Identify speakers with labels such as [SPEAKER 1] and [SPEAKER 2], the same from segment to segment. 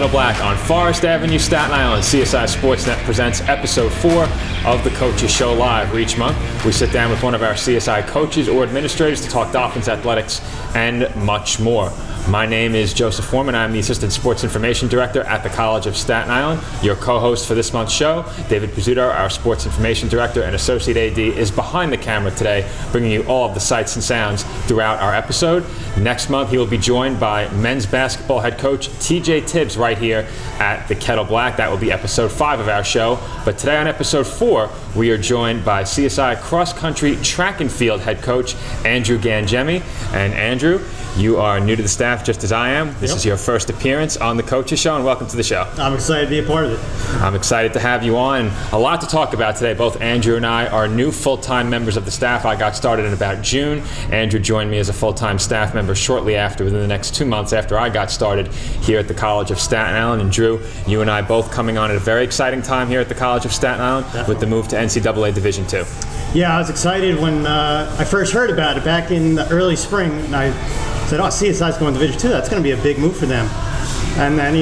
[SPEAKER 1] Kettle Black on Forest Avenue, Staten Island. CSI Sportsnet presents episode 4 of the Coaches Show Live. Where each month, we sit down with one of our CSI coaches or administrators to talk Dolphins athletics and much more. My name is Joseph Foreman. I'm the Assistant Sports Information Director at the College of Staten Island. Your co-host for this month's show, David Pizzuto, our Sports Information Director and Associate AD, is behind the camera today, bringing you all of the sights and sounds throughout our episode. Next month, he will be joined by men's basketball head coach TJ Tibbs right here at the Kettle Black. That will be episode 5 of our show. But today on episode 4, we are joined by CSI cross-country track and field head coach Andrew Gangemi. And Andrew, you are new to the staff just as I am. This is your first appearance on the Coaches Show, and welcome to the show.
[SPEAKER 2] I'm excited to be a part of it.
[SPEAKER 1] I'm excited to have you on. A lot to talk about today. Both Andrew and I are new full-time members of the staff. I got started in about June. Andrew joined me as a full-time staff member shortly after, within the next 2 months after I got started here at the College of Staten Island. And Drew, you and I both coming on at a very exciting time here at the College of Staten Island. Definitely. With the move to NCAA Division II.
[SPEAKER 2] Yeah, I was excited when I first heard about it back in the early spring, and I said, CSI's going to Division II. That's going to be a big move for them. And then,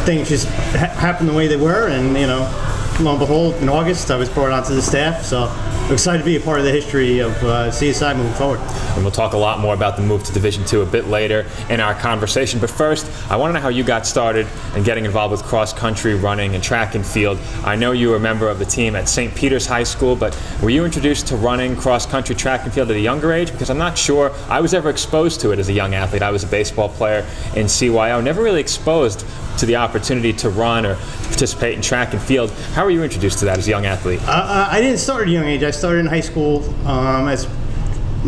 [SPEAKER 2] things just happened the way they were, and, lo and behold, in August, I was brought onto the staff. So I'm excited to be a part of the history of CSI moving forward.
[SPEAKER 1] And we'll talk a lot more about the move to Division II a bit later in our conversation. But first, I want to know how you got started and getting involved with cross-country running and track and field. I know you were a member of the team at St. Peter's High School, but were you introduced to running cross-country track and field at a younger age? Because I'm not sure I was ever exposed to it as a young athlete. I was a baseball player in CYO, never really exposed to the opportunity to run or participate in track and field. How were you introduced to that as a young athlete?
[SPEAKER 2] I didn't start at a young age. I started in high school as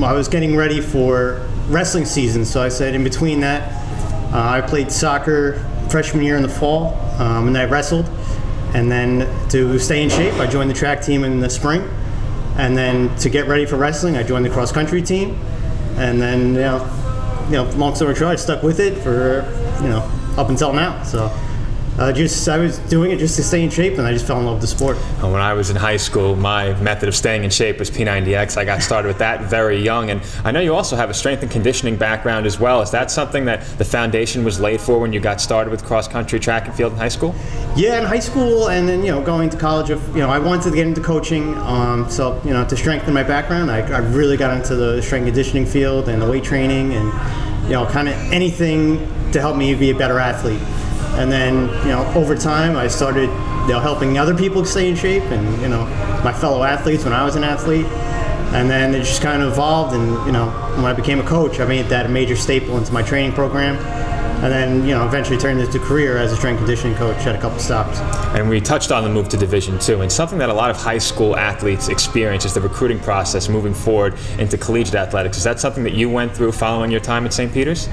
[SPEAKER 2] I was getting ready for wrestling season. So I said in between that, I played soccer freshman year in the fall, and I wrestled. And then to stay in shape, I joined the track team in the spring. And then to get ready for wrestling, I joined the cross country team. And then, long story short, I stuck with it for, up until now. So I was doing it just to stay in shape, and I just fell in love with the sport.
[SPEAKER 1] When I was in high school, my method of staying in shape was P90X. I got started with that very young, and I know you also have a strength and conditioning background as well. Is that something that the foundation was laid for when you got started with cross-country track and field in high school?
[SPEAKER 2] Yeah, in high school, and then going to college. I wanted to get into coaching, so to strengthen my background, I really got into the strength and conditioning field and the weight training, and kind of anything to help me be a better athlete. And then, over time, I started, helping other people stay in shape, and my fellow athletes when I was an athlete. And then it just kind of evolved, and when I became a coach, I made that a major staple into my training program. And then, eventually turned into a career as a strength conditioning coach at a couple stops. And
[SPEAKER 1] we touched on the move to Division II, and something that a lot of high school athletes experience is the recruiting process moving forward into collegiate athletics. Is that something that you went through following your time at St. Peter's?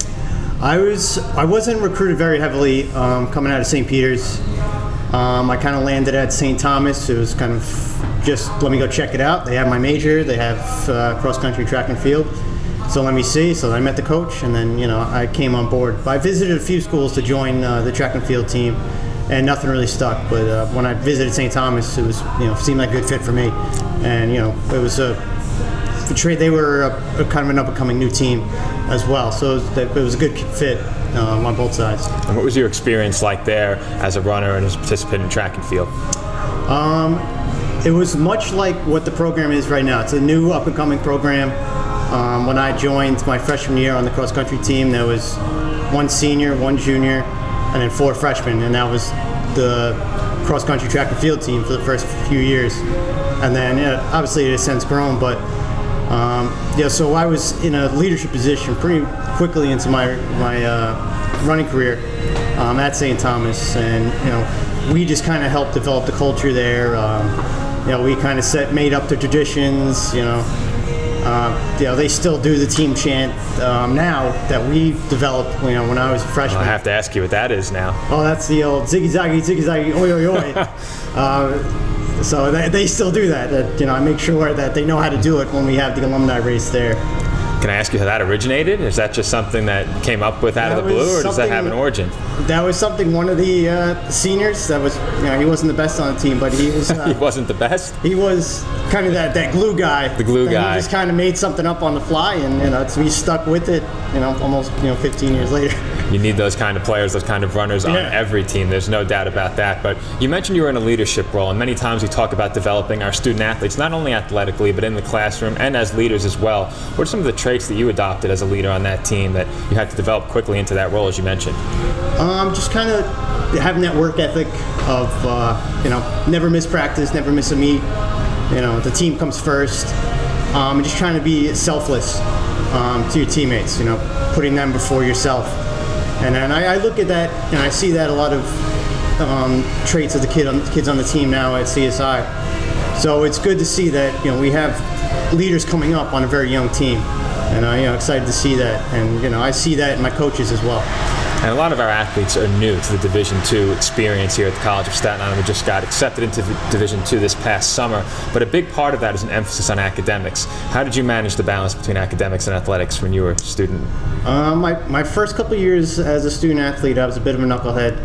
[SPEAKER 2] I wasn't recruited very heavily coming out of St. Peter's. I kind of landed at St. Thomas. It was kind of just, let me go check it out. They have my major. They have cross-country track and field. So let me see. So I met the coach, and then, I came on board. But I visited a few schools to join the track and field team, and nothing really stuck. But when I visited St. Thomas, it was, seemed like a good fit for me. And, it was they were kind of an up-and-coming new team as well. So it was a good fit on both sides.
[SPEAKER 1] And what was your experience like there as a runner and as a participant in track and field?
[SPEAKER 2] It was much like what the program is right now. It's a new up-and-coming program. When I joined my freshman year on the cross-country team, there was 1 senior, 1 junior, and then 4 freshmen. And that was the cross-country track and field team for the first few years. And then, obviously, it has since grown, but so I was in a leadership position pretty quickly into my running career at St. Thomas, and we just kind of helped develop the culture there. We kind of made up the traditions. They still do the team chant now that we developed. When I was a freshman.
[SPEAKER 1] I have to ask you what that is now.
[SPEAKER 2] Oh, that's the old ziggy zaggy, oi oi oi. So they still do that. I make sure that they know how to do it when we have the alumni race there.
[SPEAKER 1] Can I ask you how that originated? Is that just something that came up with out of the blue, or does that have an origin?
[SPEAKER 2] That was something one of the seniors, that was, he wasn't the best on the team, but he was...
[SPEAKER 1] he wasn't the best?
[SPEAKER 2] He was kind of that glue guy.
[SPEAKER 1] The glue guy.
[SPEAKER 2] He just kind of made something up on the fly, and we stuck with it, almost 15 years later.
[SPEAKER 1] You need those kind of players, those kind of runners on every team. There's no doubt about that. But you mentioned you were in a leadership role, and many times we talk about developing our student athletes, not only athletically, but in the classroom and as leaders as well. What are some of the traits that you adopted as a leader on that team that you had to develop quickly into that role, as you mentioned?
[SPEAKER 2] Just kind of having that work ethic of, never miss practice, never miss a meet. The team comes first. And just trying to be selfless to your teammates, putting them before yourself. And then I look at that, and I see that a lot of traits of the kids on the team now at CSI. So it's good to see that, we have leaders coming up on a very young team. And I'm excited to see that. And, I see that in my coaches as well.
[SPEAKER 1] And a lot of our athletes are new to the Division II experience here at the College of Staten Island. We just got accepted into Division II this past summer, but a big part of that is an emphasis on academics. How did you manage the balance between academics and athletics when you were a student?
[SPEAKER 2] My first couple of years as a student athlete, I was a bit of a knucklehead.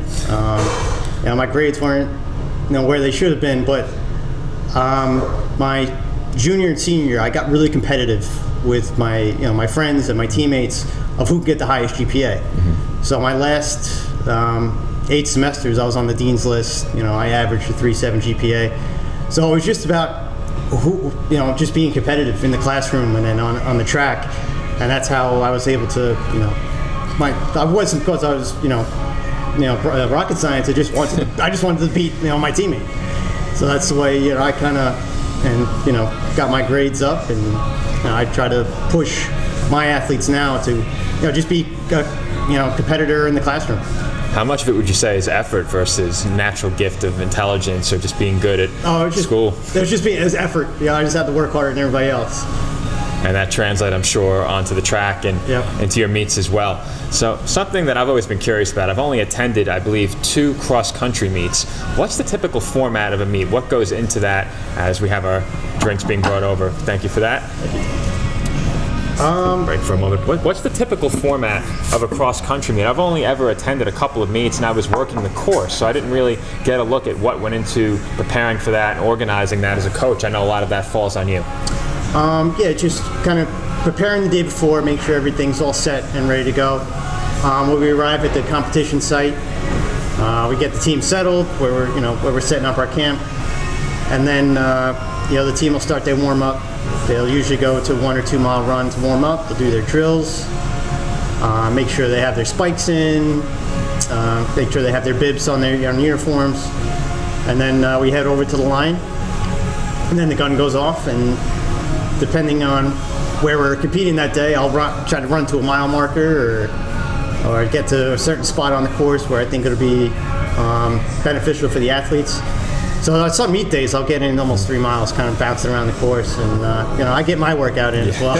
[SPEAKER 2] My grades weren't where they should have been, but my junior and senior year, I got really competitive with my friends and my teammates of who could get the highest GPA. Mm-hmm. So my last 8 semesters, I was on the dean's list. I averaged a 3.7 GPA. So it was just about just being competitive in the classroom and then on the track, and that's how I was able to, I wasn't because I was, rocket science. I just wanted to beat, my teammate. So that's the way, I kind of, got my grades up, and I try to push my athletes now to, just be competitor in the classroom.
[SPEAKER 1] How much of it would you say is effort versus natural gift of intelligence or just being good at school?
[SPEAKER 2] It was effort. I just had to work harder than everybody else.
[SPEAKER 1] And that translates, I'm sure, onto the track and into your meets as well. So something that I've always been curious about, I've only attended, I believe, 2 cross-country meets. What's the typical format of a meet? What goes into that as we have our drinks being brought over? Thank you for that. Break for a moment. What's the typical format of a cross-country meet? I've only ever attended a couple of meets, and I was working the course, so I didn't really get a look at what went into preparing for that and organizing that as a coach. I know a lot of that falls on you.
[SPEAKER 2] Just kind of preparing the day before, make sure everything's all set and ready to go. When we arrive at the competition site, we get the team settled where we're setting up our camp, and then the team will start their warm up. They'll usually go to 1 or 2 mile run to warm up. They'll do their drills, make sure they have their spikes in, make sure they have their bibs on their uniforms, and then we head over to the line, and then the gun goes off, and depending on where we're competing that day, I'll try to run to a mile marker or get to a certain spot on the course where I think it'll be beneficial for the athletes. So on some meet days, I'll get in almost 3 miles, kind of bouncing around the course, and I get my workout in as well.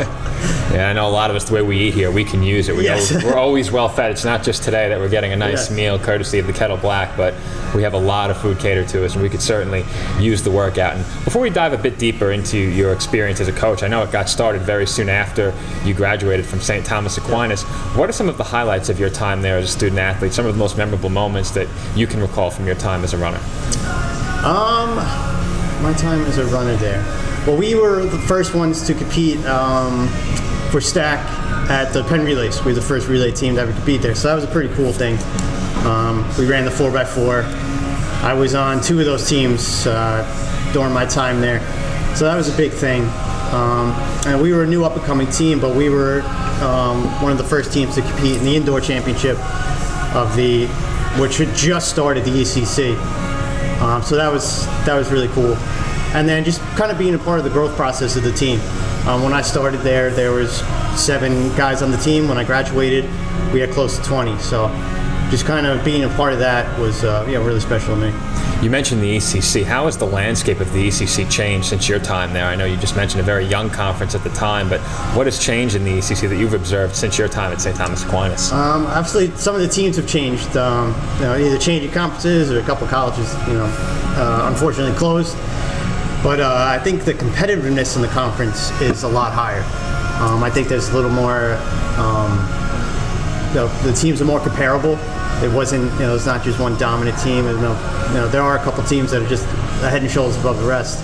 [SPEAKER 1] Yeah, I know a lot of us, the way we eat here, we can use it. We're always well fed. It's not just today that we're getting a nice meal courtesy of the Kettle Black, but we have a lot of food catered to us, and we could certainly use the workout. And before we dive a bit deeper into your experience as a coach, I know it got started very soon after you graduated from St. Thomas Aquinas. What are some of the highlights of your time there as a student athlete, some of the most memorable moments that you can recall from your time as a runner?
[SPEAKER 2] My time as a runner there. Well, we were the first ones to compete for STAC at the Penn Relays. We were the first relay team to ever compete there, so that was a pretty cool thing. We ran the 4x4. I was on 2 of those teams during my time there, so that was a big thing. And we were a new up-and-coming team, but we were one of the first teams to compete in the indoor championship which had just started, the ECC. So that was really cool. And then just kind of being a part of the growth process of the team. When I started there was 7 guys on the team. When I graduated, we had close to 20. So just kind of being a part of that was really special to me.
[SPEAKER 1] You mentioned the ECC. How has the landscape of the ECC changed since your time there? I know you just mentioned a very young conference at the time, but what has changed in the ECC that you've observed since your time at St. Thomas Aquinas?
[SPEAKER 2] Obviously, some of the teams have changed. Either changing conferences or a couple colleges, unfortunately closed. But I think the competitiveness in the conference is a lot higher. I think there's a little more. The teams are more comparable. It wasn't, it's not just one dominant team. There are a couple teams that are just a head and shoulders above the rest.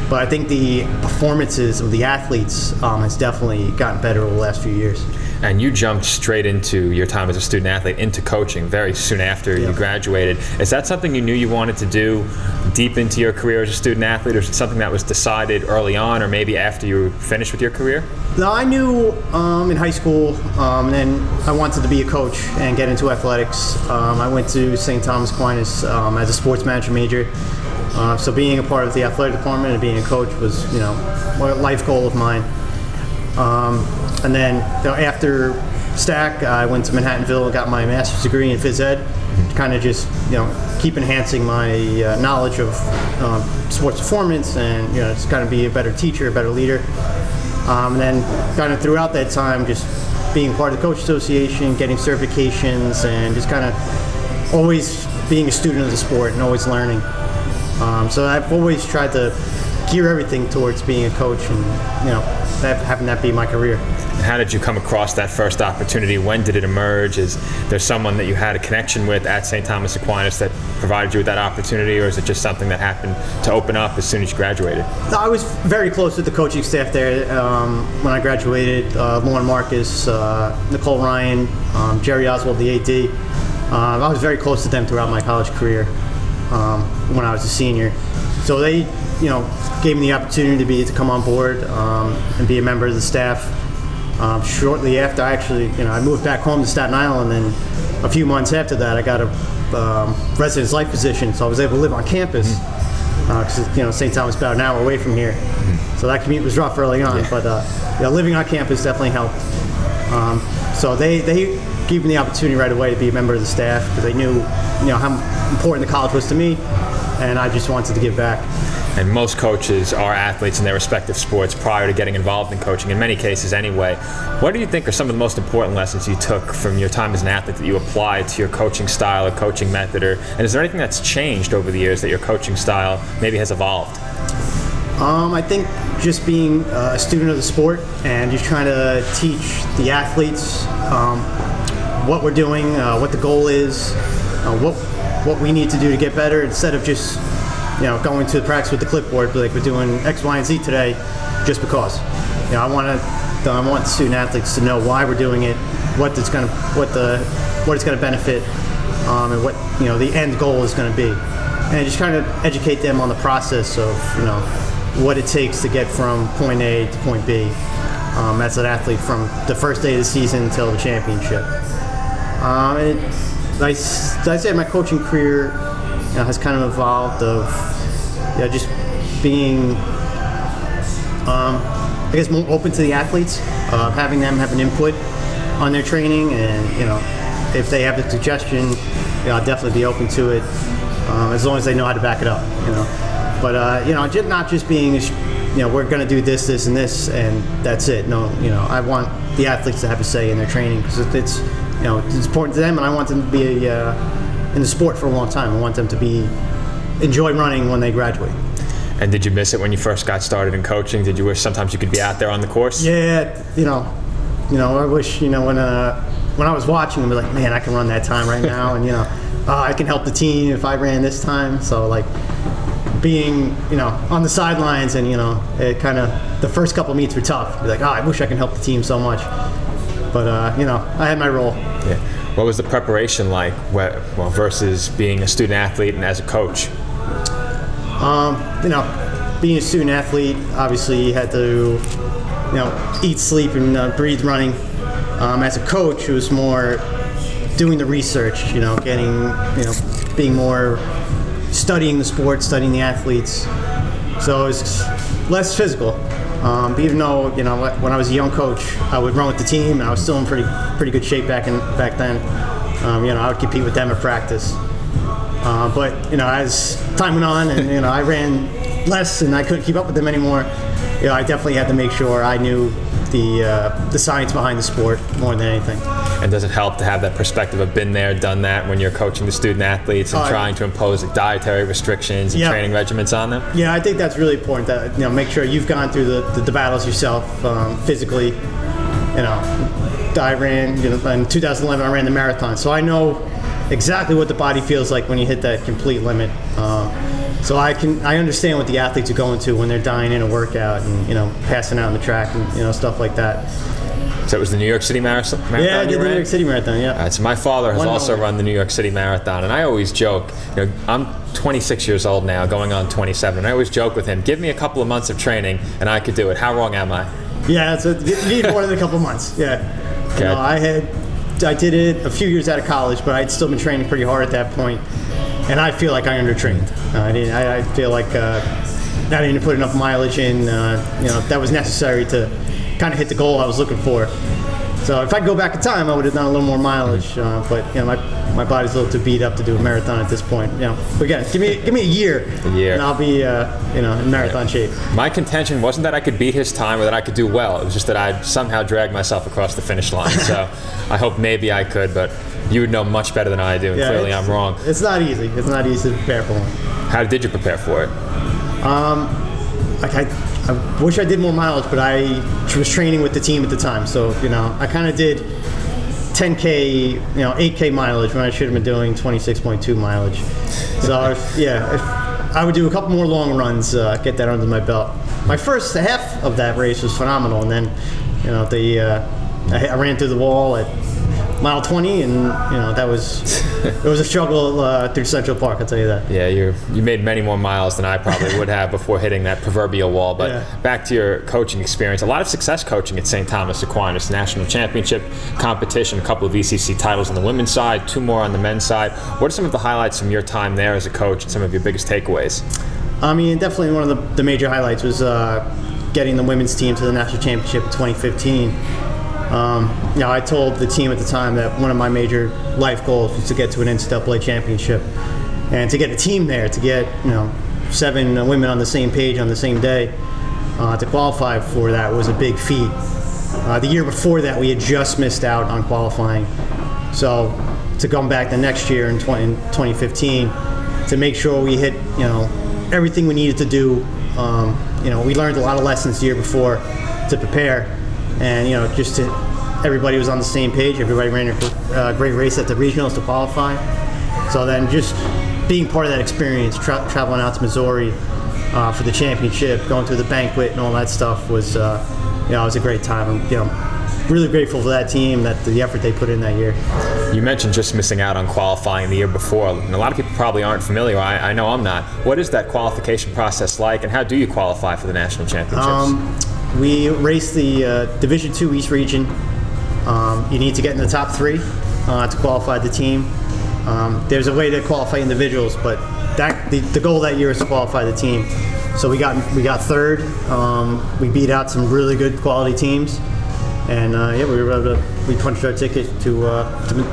[SPEAKER 2] But I think the performances of the athletes has definitely gotten better over the last few years.
[SPEAKER 1] And you jumped straight into your time as a student athlete into coaching very soon after you graduated. Is that something you knew you wanted to do deep into your career as a student athlete, or is it something that was decided early on, or maybe after you finished with your career?
[SPEAKER 2] No, I knew in high school, and then I wanted to be a coach and get into athletics. I went to St. Thomas Aquinas as a sports management major. So being a part of the athletic department and being a coach was, a life goal of mine. And then after STAC, I went to Manhattanville and got my master's degree in phys ed, to kind of just, keep enhancing my knowledge of sports performance and, just kind of be a better teacher, a better leader. And then kind of throughout that time, just being part of the Coach Association, getting certifications, and just kind of always being a student of the sport and always learning. So I've always tried to gear everything towards being a coach and, having that be my career.
[SPEAKER 1] How did you come across that first opportunity? When did it emerge? Is there someone that you had a connection with at St. Thomas Aquinas that provided you with that opportunity, or is it just something that happened to open up as soon as you graduated?
[SPEAKER 2] No, I was very close with the coaching staff there when I graduated. Lauren Marcus, Nicole Ryan, Jerry Oswald, the AD. I was very close to them throughout my college career when I was a senior. So they, gave me the opportunity to come on board and be a member of the staff. Shortly after, I moved back home to Staten Island, and a few months after that, I got a residence life position, so I was able to live on campus. Because St. Thomas is about an hour away from here, so that commute was rough early on. But living on campus definitely helped. So they gave me the opportunity right away to be a member of the staff because they knew how important the college was to me, and I just wanted to give back.
[SPEAKER 1] And most coaches are athletes in their respective sports prior to getting involved in coaching, in many cases anyway. What do you think are some of the most important lessons you took from your time as an athlete that you applied to your coaching style or coaching method? And is there anything that's changed over the years that your coaching style maybe has evolved?
[SPEAKER 2] I think just being a student of the sport and just trying to teach the athletes what we're doing, what the goal is, what we need to do to get better, instead of just going to practice with the clipboard, like we're doing X, Y, and Z today, just because. I want the student athletes to know why we're doing it, what it's going to benefit, and what the end goal is going to be, and just kind of educate them on the process of what it takes to get from point A to point B as an athlete from the first day of the season until the championship. And I said my coaching career has kind of evolved of just being I guess more open to the athletes, having them have an input on their training, and if they have a suggestion, I'll definitely be open to it, as long as they know how to back it up. But not just being we're going to do this, this, and this, and that's it. No, I want the athletes to have a say in their training because it's important to them, and I want them to be in the sport for a long time. I want them to enjoy running when they graduate.
[SPEAKER 1] And did you miss it when you first got started in coaching? Did you wish sometimes you could be out there on the course?
[SPEAKER 2] Yeah, I wish when I was watching, I'd be like, man, I can run that time right now, and I can help the team if I ran this time. So like being on the sidelines, and it kind of the first couple meets were tough. Be like, I wish I can help the team so much, but I had my role.
[SPEAKER 1] Yeah. What was the preparation like, versus being a student athlete and as a coach?
[SPEAKER 2] Being a student athlete, obviously you had to, eat, sleep, and breathe running. As a coach, it was more doing the research, being more studying the sport, studying the athletes. So it was less physical. But even though, when I was a young coach, I would run with the team, and I was still in pretty good shape back then. I would compete with them at practice. But as time went on, and I ran less, and I couldn't keep up with them anymore, I definitely had to make sure I knew the science behind the sport more than anything.
[SPEAKER 1] And does it help to have that perspective of been there, done that when you're coaching the student athletes and trying to impose dietary restrictions and training regimens on them? Yeah,
[SPEAKER 2] I think that's really important. That make sure you've gone through the battles yourself physically. I ran in 2011. I ran the marathon, so I know exactly what the body feels like when you hit that complete limit. So I understand what the athletes are going to when they're dying in a workout and passing out on the track and stuff like that.
[SPEAKER 1] So it was the New York City Marathon?
[SPEAKER 2] Yeah, I did the New York City Marathon, yeah.
[SPEAKER 1] All right, so my father has also run the New York City Marathon, and I always joke, I'm 26 years old now, going on 27, and I always joke with him, give me a couple of months of training, and I could do it. How wrong am I?
[SPEAKER 2] Yeah, you need more than a couple months, yeah.
[SPEAKER 1] Okay.
[SPEAKER 2] I did it a few years out of college, but I'd still been training pretty hard at that point, and I feel like I undertrained. I feel like I didn't put enough mileage in, that was necessary to kind of hit the goal I was looking for. So if I go back in time, I would have done a little more mileage. But my body's a little too beat up to do a marathon at this point. But again, give me a year, and I'll be in marathon shape.
[SPEAKER 1] My contention wasn't that I could beat his time or that I could do well. It was just that I'd somehow drag myself across the finish line. So I hope maybe I could, but you would know much better than I do, and clearly I'm wrong.
[SPEAKER 2] It's not easy. It's not easy to prepare for one.
[SPEAKER 1] How did you prepare for it?
[SPEAKER 2] I wish I did more mileage, but I was training with the team at the time. So, I kind of did 10K, 8K mileage when I should have been doing 26.2 mileage. So, if I would do a couple more long runs, get that under my belt. My first half of that race was phenomenal, and then, I ran through the wall at mile 20, and it was a struggle through Central Park, I'll tell you that.
[SPEAKER 1] Yeah, you made many more miles than I probably would have before hitting that proverbial wall. But back to your coaching experience, a lot of success coaching at St. Thomas Aquinas, national championship competition, a couple of ECC titles on the women's side, 2 more on the men's side. What are some of the highlights from your time there as a coach and some of your biggest takeaways?
[SPEAKER 2] I mean, definitely one of the major highlights was getting the women's team to the national championship in 2015. I told the team at the time that one of my major life goals was to get to an NCAA championship, and to get a team there, to get 7 women on the same page on the same day, to qualify for that was a big feat. The year before that, we had just missed out on qualifying, so to come back the next year in 2015 to make sure we hit everything we needed to do. We learned a lot of lessons the year before to prepare. And everybody was on the same page. Everybody ran a great race at the regionals to qualify. So then, just being part of that experience, traveling out to Missouri for the championship, going through the banquet and all that stuff was, it was a great time. I'm really grateful for that team, the effort they put in that year.
[SPEAKER 1] You mentioned just missing out on qualifying the year before, and a lot of people probably aren't familiar. I know I'm not. What is that qualification process like, and how do you qualify for the national championships?
[SPEAKER 2] We race the Division II East Region. You need to get in the top 3 to qualify the team. There's a way to qualify individuals, but the goal that year is to qualify the team. So we got 3rd. We beat out some really good quality teams, and we punched our ticket to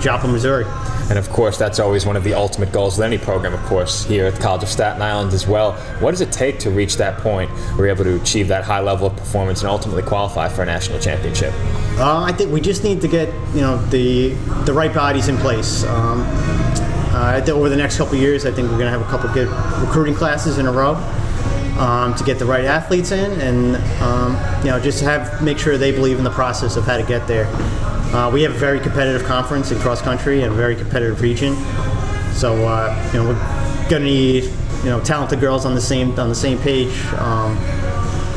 [SPEAKER 2] Joplin, Missouri.
[SPEAKER 1] And of course, that's always one of the ultimate goals with any program, of course, here at the College of Staten Island as well. What does it take to reach that point where you're able to achieve that high level of performance and ultimately qualify for a national championship?
[SPEAKER 2] I think we just need to get the right bodies in place. Over the next couple of years, I think we're going to have a couple of good recruiting classes in a row to get the right athletes in, and just to make sure they believe in the process of how to get there. We have a very competitive conference in cross country and a very competitive region, so we're going to need talented girls on the same page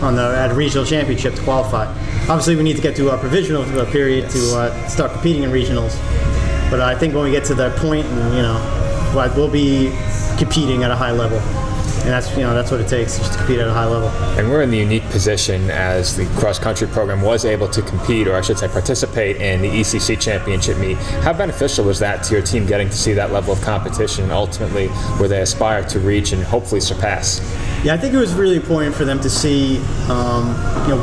[SPEAKER 2] at a regional championship to qualify. Obviously, we need to get to our provisional period to start competing in regionals, but I think when we get to that point, we'll be competing at a high level. And that's what it takes, just to compete at a high level.
[SPEAKER 1] And we're in the unique position as the cross-country program was able to compete, or I should say participate in the ECC championship meet. How beneficial was that to your team getting to see that level of competition and ultimately where they aspire to reach and hopefully surpass?
[SPEAKER 2] Yeah, I think it was really important for them to see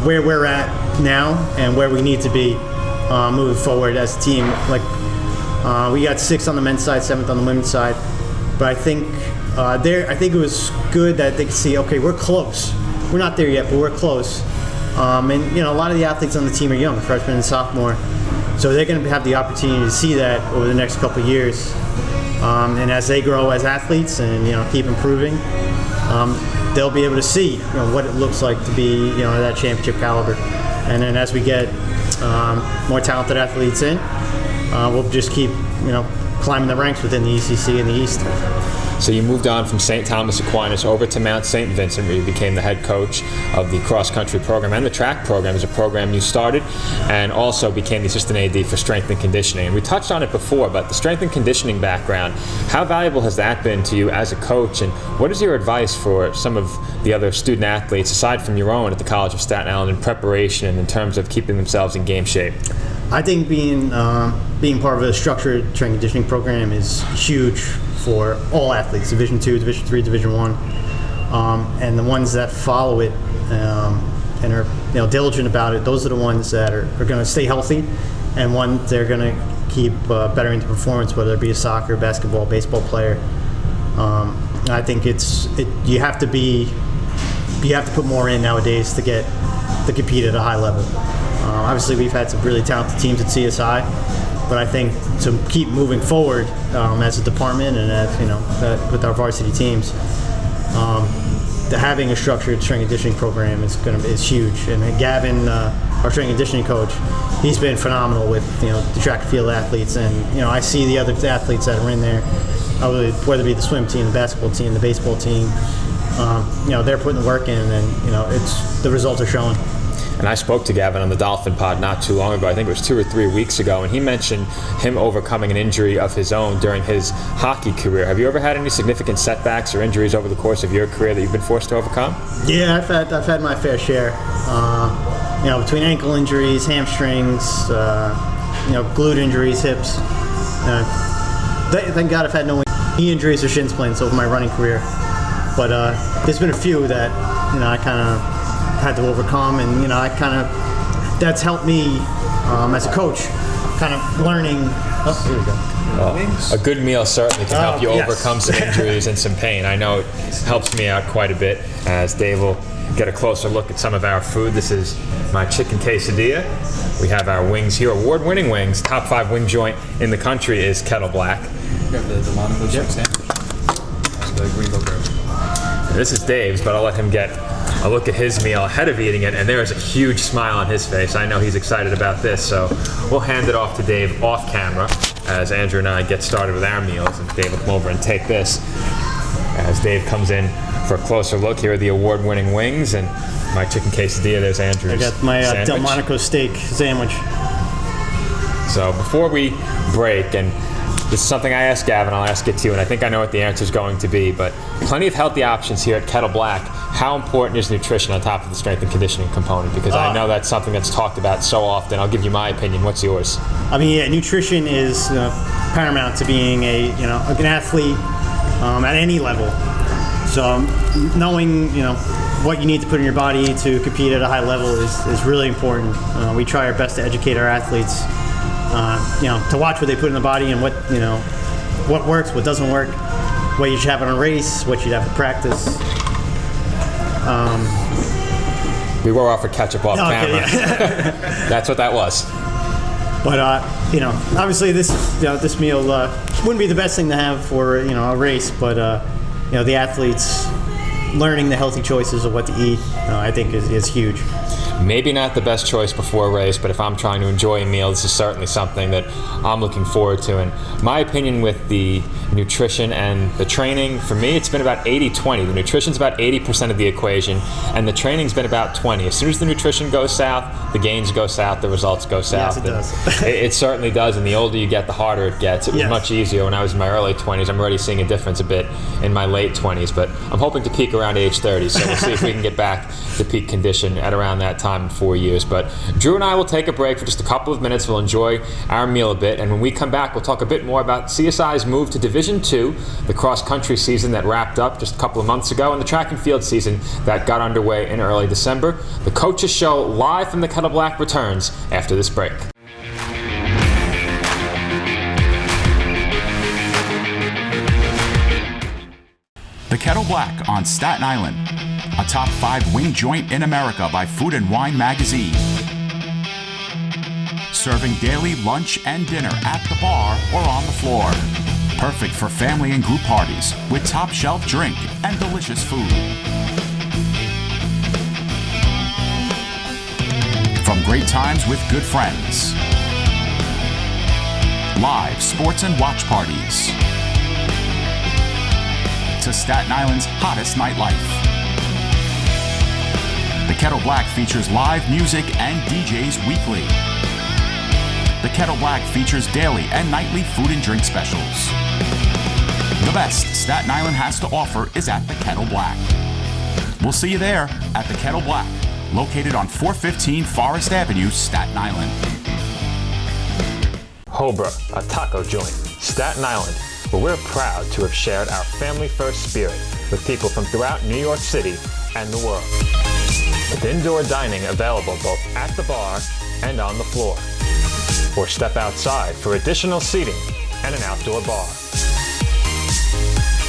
[SPEAKER 2] where we're at now and where we need to be moving forward as a team. We got 6th on the men's side, 7th on the women's side, but I think I think it was good that they could see, okay, we're close. We're not there yet, but we're close. And a lot of the athletes on the team are young, freshman and sophomore, so they're going to have the opportunity to see that over the next couple of years. And as they grow as athletes and keep improving, they'll be able to see what it looks like to be that championship caliber. And then as we get more talented athletes in, we'll just keep climbing the ranks within the ECC in the East.
[SPEAKER 1] So you moved on from St. Thomas Aquinas over to Mount St. Vincent, where you became the head coach of the cross-country program, and the track program is a program you started, and also became the assistant AD for strength and conditioning. And we touched on it before, but the strength and conditioning background, how valuable has that been to you as a coach, and what is your advice for some of the other student athletes, aside from your own at the College of Staten Island, in preparation and in terms of keeping themselves in game shape?
[SPEAKER 2] I think being part of a structured strength conditioning program is huge for all athletes, Division II, Division III, Division I, and the ones that follow it and are diligent about it. Those are the ones that are going to stay healthy, and they're going to keep bettering the performance, whether it be a soccer, basketball, baseball player. I think you have to put more in nowadays to compete at a high level. Obviously, we've had some really talented teams at CSI, but I think to keep moving forward as a department and with our varsity teams, having a structured strength and conditioning program is huge. And Gavin, our strength and conditioning coach, he's been phenomenal with the track and field athletes, and I see the other athletes that are in there, whether it be the swim team, the basketball team, the baseball team. They're putting the work in, and the results are showing.
[SPEAKER 1] And I spoke to Gavin on the Dolphin Pod not too long ago, I think it was 2 or 3 weeks ago, and he mentioned him overcoming an injury of his own during his hockey career. Have you ever had any significant setbacks or injuries over the course of your career that you've been forced to overcome?
[SPEAKER 2] Yeah, I've had my fair share. Between ankle injuries, hamstrings, glute injuries, hips. Thank God I've had no knee injuries or shin splints over my running career. But there's been a few that I kind of had to overcome, and that's helped me as a coach, kind of learning. Here we go.
[SPEAKER 1] A good meal certainly can help you overcome some injuries and some pain. I know it helps me out quite a bit, as Dave will get a closer look at some of our food. This is my chicken quesadilla. We have our wings here, award-winning wings. Top 5 wing joint in the country is Kettle Black.
[SPEAKER 3] You have the Delano sandwich and the Greenville Grill.
[SPEAKER 1] And this is Dave's, but I'll let him get a look at his meal ahead of eating it, and there is a huge smile on his face. I know he's excited about this, so we'll hand it off to Dave off camera as Andrew and I get started with our meals, and Dave will come over and take this. As Dave comes in for a closer look, here are the award-winning wings and my chicken quesadilla. There's Andrew's
[SPEAKER 2] I got my
[SPEAKER 1] sandwich.
[SPEAKER 2] Delmonico steak sandwich.
[SPEAKER 1] So before we break, and this is something I asked Gavin, I'll ask it to you, and I think I know what the answer is going to be, but plenty of healthy options here at Kettle Black. How important is nutrition on top of the strength and conditioning component? Because I know that's something that's talked about so often. I'll give you my opinion. What's yours?
[SPEAKER 2] Nutrition is paramount to being an athlete at any level. So knowing what you need to put in your body to compete at a high level is really important. We try our best to educate our athletes, to watch what they put in the body and what works, what doesn't work, what you should have on a race, what you should have to practice.
[SPEAKER 1] We were offered ketchup off camera.
[SPEAKER 2] Okay, yeah.
[SPEAKER 1] That's what that was.
[SPEAKER 2] But obviously this meal wouldn't be the best thing to have for a race, but the athletes learning the healthy choices of what to eat, I think is huge.
[SPEAKER 1] Maybe not the best choice before a race, but if I'm trying to enjoy a meal, this is certainly something that I'm looking forward to. And my opinion with the nutrition and the training, for me, it's been about 80-20. The nutrition's about 80% of the equation, and the training's been about 20. As soon as the nutrition goes south, the gains go south, the results go south.
[SPEAKER 2] Yes, it does.
[SPEAKER 1] It certainly does, and the older you get, the harder it gets. It was much easier when I was in my early 20s. I'm already seeing a difference a bit in my late 20s, but I'm hoping to peak around age 30, so we'll see if we can get back to peak condition at around that time in 4 years. But Drew and I will take a break for just a couple of minutes. We'll enjoy our meal a bit, and when we come back, we'll talk a bit more about CSI's move to Division II, the cross-country season that wrapped up just a couple of months ago, and the track and field season that got underway in early December. The Coaches Show live from the Kettle Black returns after this break.
[SPEAKER 4] The Kettle Black on Staten Island, a top 5 wing joint in America by Food & Wine magazine. Serving daily lunch and dinner at the bar or on the floor. Perfect for family and group parties with top shelf drink and delicious food. From great times with good friends. Live sports and watch parties. to Staten Island's hottest nightlife. The Kettle Black features live music and DJs weekly. The Kettle Black features daily and nightly food and drink specials. The best Staten Island has to offer is at the Kettle Black. We'll see you there at the Kettle Black, located on 415 Forest Avenue, Staten Island.
[SPEAKER 1] Hobra, a taco joint, Staten Island, where we're proud to have shared our family-first spirit with people from throughout New York City and the world. With indoor dining available both at the bar and on the floor. Or step outside for additional seating and an outdoor bar.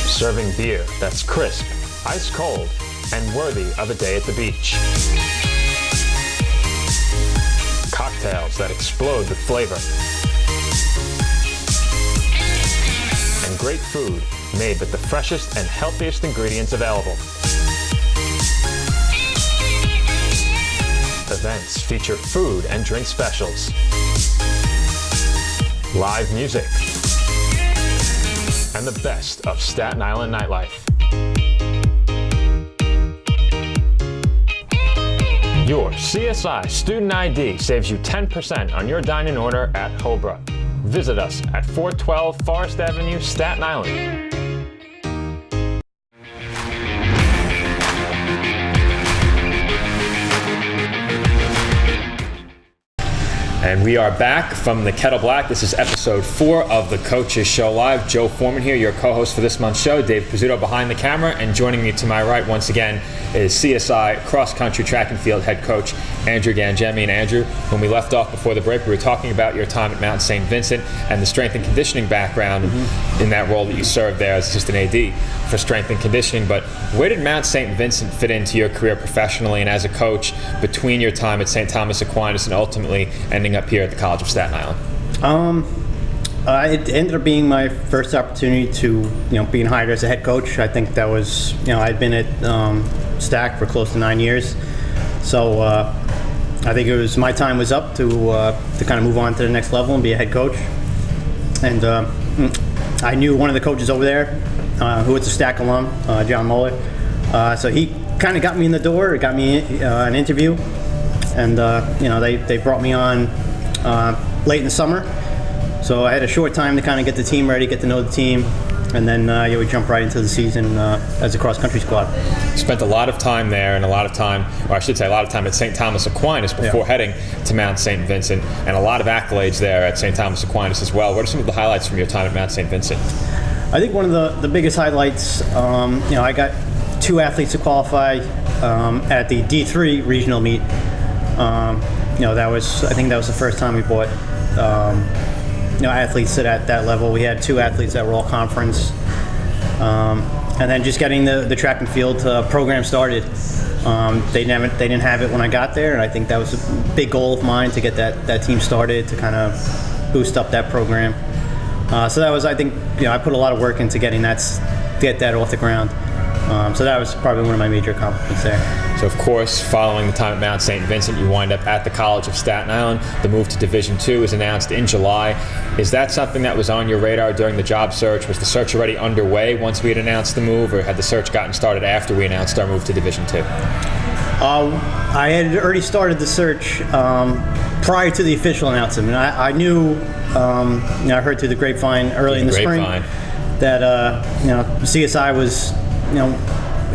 [SPEAKER 1] Serving beer that's crisp, ice cold, and worthy of a day at the beach. Cocktails that explode with flavor. And great food made with the freshest and healthiest ingredients available. Events feature food and drink specials. Live music. And the best of Staten Island nightlife. Your CSI Student ID saves you 10% on your dine-in order at Hobra. Visit us at 412 Forest Avenue, Staten Island. And we are back from the Kettle Black. This is episode 4 of the Coaches Show Live. Joe Foreman here, your co-host for this month's show. Dave Pizzuto behind the camera, and joining me to my right once again is CSI cross-country track and field head coach Andrew Gangemi. And Andrew, when we left off before the break, we were talking about your time at Mount St. Vincent and the strength and conditioning background in that role that you served there as assistant AD for strength and conditioning. But where did Mount St. Vincent fit into your career professionally and as a coach between your time at St. Thomas Aquinas and ultimately ending up here at the College of Staten Island?
[SPEAKER 2] It ended up being my first opportunity to, being hired as a head coach. I think that was, I'd been at Stack for close to 9 years, so I think it was my time was up to kind of move on to the next level and be a head coach. And I knew one of the coaches over there, who was a Stack alum, John Muller. So he kind of got me in the door, got me an interview, and they brought me on late in the summer. So I had a short time to kind of get the team ready, get to know the team, and then we jump right into the season as a cross-country squad.
[SPEAKER 1] Spent a lot of time there and a lot of time, or I should say a lot of time at St. Thomas Aquinas before heading to Mount St. Vincent, and a lot of accolades there at St. Thomas Aquinas as well. What are some of the highlights from your time at Mount St. Vincent?
[SPEAKER 2] I think one of the biggest highlights, I got 2 athletes to qualify at the D3 regional meet. I think that was the first time we brought athletes at that level. We had 2 athletes that were all conference, and then just getting the track and field program started. They didn't have it when I got there, and I think that was a big goal of mine to get that team started, to kind of boost up that program. So that was, I think, I put a lot of work into get that off the ground. So that was probably one of my major accomplishments there.
[SPEAKER 1] So, of course, following the time at Mount St. Vincent, you wind up at the College of Staten Island. The move to Division II is announced in July. Is that something that was on your radar during the job search? Was the search already underway once we had announced the move, or had the search gotten started after we announced our move to Division II?
[SPEAKER 2] I had already started the search prior to the official announcement. I knew, I heard through the grapevine early in the spring that CSI was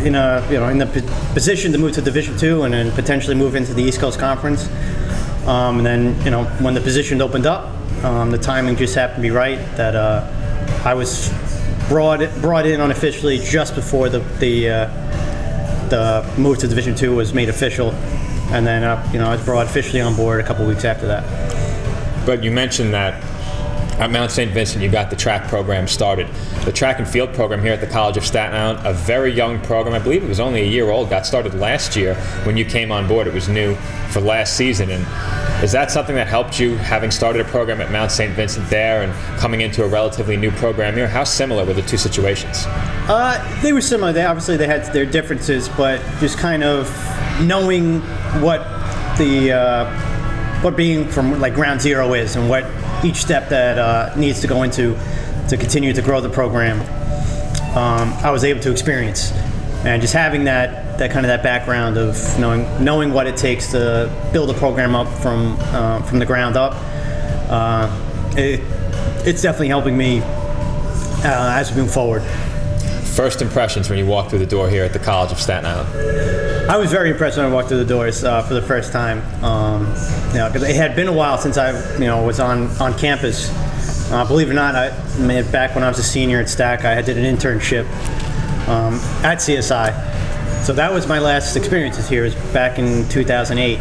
[SPEAKER 2] in the position to move to Division II and then potentially move into the East Coast Conference. And then when the position opened up, the timing just happened to be right. That I was brought in unofficially just before the move to Division II was made official, and then I was brought officially on board a couple weeks after that.
[SPEAKER 1] But you mentioned that at Mount St. Vincent, you got the track program started. The track and field program here at the College of Staten Island, a very young program. I believe it was only a year old. Got started last year when you came on board. It was new for last season. And is that something that helped you, having started a program at Mount St. Vincent there and coming into a relatively new program here? How similar were the two situations?
[SPEAKER 2] They were similar. They had their differences, but just kind of knowing what being from like ground zero is and what each step that needs to go into to continue to grow the program. I was able to experience. And just having that background of knowing what it takes to build a program up from the ground up, it's definitely helping me as we move forward.
[SPEAKER 1] First impressions when you walked through the door here at the College of Staten Island?
[SPEAKER 2] I was very impressed when I walked through the doors for the first time. Because it had been a while since I was on campus. Believe it or not, back when I was a senior at Stack, I did an internship at CSI. So that was my last experiences here, was back in 2008.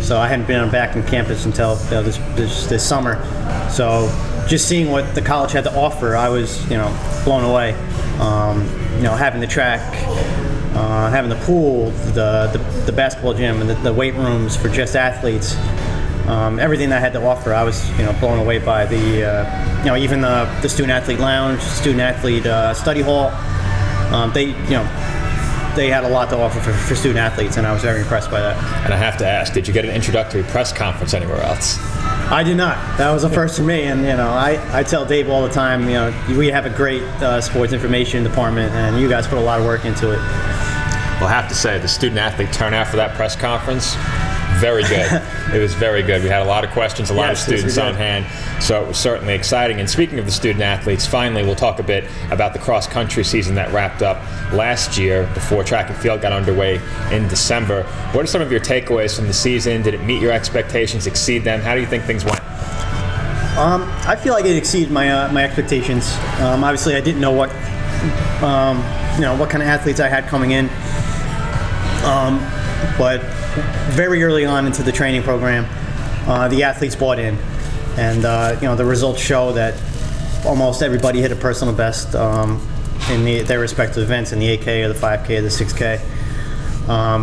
[SPEAKER 2] So I hadn't been back on campus until this summer. So just seeing what the college had to offer, I was blown away. Having the track, having the pool, the basketball gym, and the weight rooms for just athletes. Everything that I had to offer, I was blown away by. Even the student athlete lounge, student athlete study hall. They had a lot to offer for student athletes, and I was very impressed by that.
[SPEAKER 1] And I have to ask, did you get an introductory press conference anywhere else?
[SPEAKER 2] I did not. That was a first for me, and I tell Dave all the time, we have a great sports information department, and you guys put a lot of work into it.
[SPEAKER 1] Well, I have to say, the student athlete turnout for that press conference, very good. It was very good. We had a lot of questions, a lot of students on hand, so it was certainly exciting. And speaking of the student athletes, finally we'll talk a bit about the cross-country season that wrapped up last year before track and field got underway in December. What are some of your takeaways from the season? Did it meet your expectations, exceed them? How do you think things went?
[SPEAKER 2] I feel like it exceeded my expectations. Obviously, I didn't know what kind of athletes I had coming in, but very early on into the training program, the athletes bought in, and the results show that almost everybody hit a personal best in their respective events, in the 8K or the 5K or the 6K.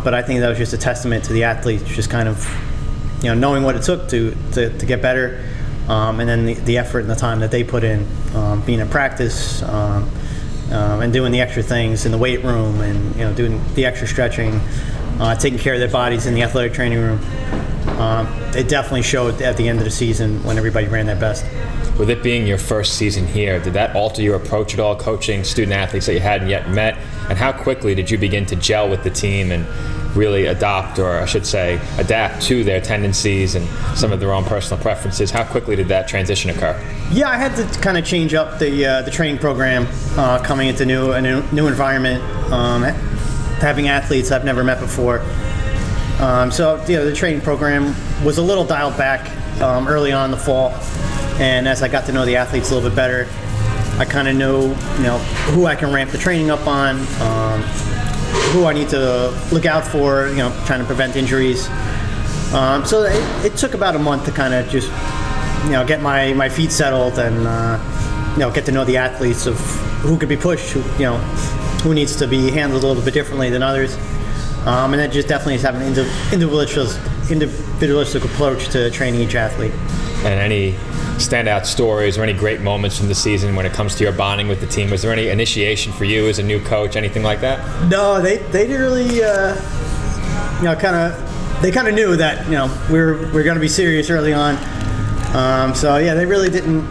[SPEAKER 2] But I think that was just a testament to the athletes, just kind of knowing what it took to get better, and then the effort and the time that they put in, being in practice, and doing the extra things in the weight room, and doing the extra stretching, taking care of their bodies in the athletic training room. It definitely showed at the end of the season when everybody ran their best.
[SPEAKER 1] With it being your first season here, did that alter your approach at all, coaching student athletes that you hadn't yet met? And how quickly did you begin to gel with the team and really adopt, or I should say, adapt to their tendencies and some of their own personal preferences? How quickly did that transition occur? Yeah,
[SPEAKER 2] I had to kind of change up the training program coming into a new environment, having athletes I've never met before. So the training program was a little dialed back early on in the fall, and as I got to know the athletes a little bit better, I kind of knew who I can ramp the training up on, who I need to look out for, trying to prevent injuries. So it took about a month to kind of just get my feet settled and get to know the athletes of who could be pushed, who needs to be handled a little bit differently than others. And then just definitely have an individualistic approach to training each athlete.
[SPEAKER 1] And any standout stories or any great moments from the season when it comes to your bonding with the team? Was there any initiation for you as a new coach, anything like that?
[SPEAKER 2] No, they didn't really, they kind of knew that, we're going to be serious early on. So yeah, they really didn't,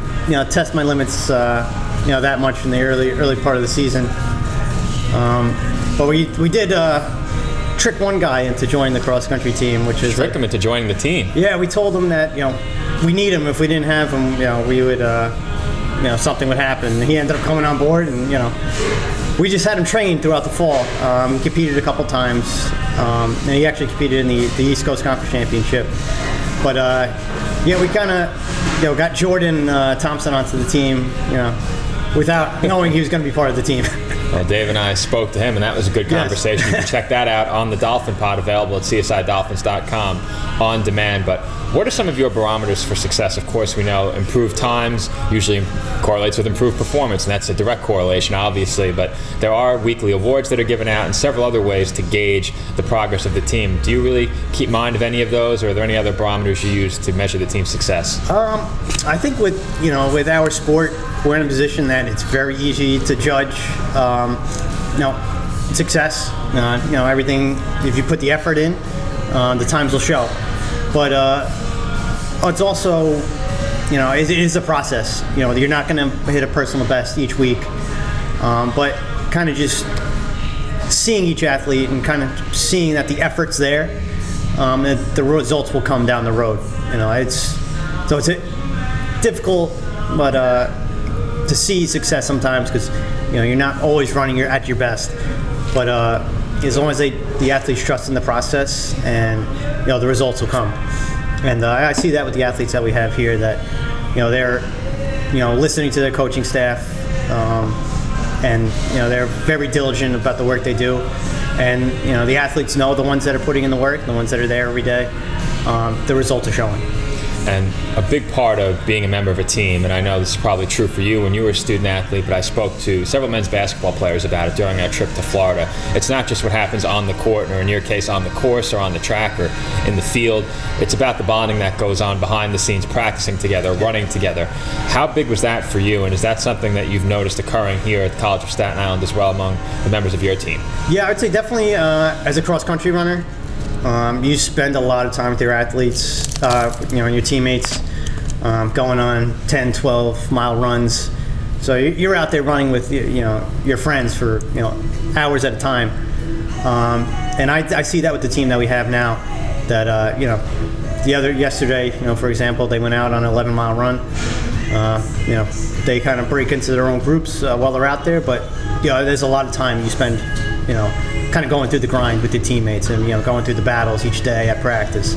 [SPEAKER 2] test my limits, that much in the early part of the season. But we did trick one guy into joining the cross-country team, which is...
[SPEAKER 1] Trick him into joining the team?
[SPEAKER 2] Yeah, we told him that, we need him. If we didn't have him, we would, something would happen. He ended up coming on board, and, we just had him trained throughout the fall. He competed a couple times, and he actually competed in the East Coast Conference Championship. But, we kind of, got Jordan Thompson onto the team, without knowing he was going to be part of the team.
[SPEAKER 1] Well, Dave and I spoke to him, and that was a good conversation. You can check that out on the Dolphin Pod, available at csidolphins.com on demand. But what are some of your barometers for success? Of course, we know improved times usually correlates with improved performance, and that's a direct correlation, obviously. But there are weekly awards that are given out and several other ways to gauge the progress of the team. Do you really keep mind of any of those, or are there any other barometers you use to measure the team's success?
[SPEAKER 2] I think with our sport, we're in a position that it's very easy to judge success. Everything, if you put the effort in, the times will show. But it's also, it is a process. You're not going to hit a personal best each week. But kind of just seeing each athlete and kind of seeing that the effort's there, and the results will come down the road. It's difficult, but to see success sometimes, because you're not always running at your best. But as long as the athletes trust in the process, and the results will come. And I see that with the athletes that we have here, that they're listening to their coaching staff, and they're very diligent about the work they do. And the athletes know, the ones that are putting in the work, the ones that are there every day, the results are showing.
[SPEAKER 1] And a big part of being a member of a team, and I know this is probably true for you when you were a student athlete, but I spoke to several men's basketball players about it during our trip to Florida. It's not just what happens on the court, or in your case on the course or on the track or in the field. It's about the bonding that goes on behind the scenes, practicing together, running together. How big was that for you, and is that something that you've noticed occurring here at the College of Staten Island as well among the members of your team?
[SPEAKER 2] Yeah, I'd say definitely as a cross-country runner, you spend a lot of time with your athletes, and your teammates, going on 10, 12-mile runs. So you're out there running with your friends for hours at a time. And I see that with the team that we have now. That yesterday, for example, they went out on an 11-mile run. They kind of break into their own groups while they're out there, but there's a lot of time you spend, kind of going through the grind with your teammates, and going through the battles each day at practice.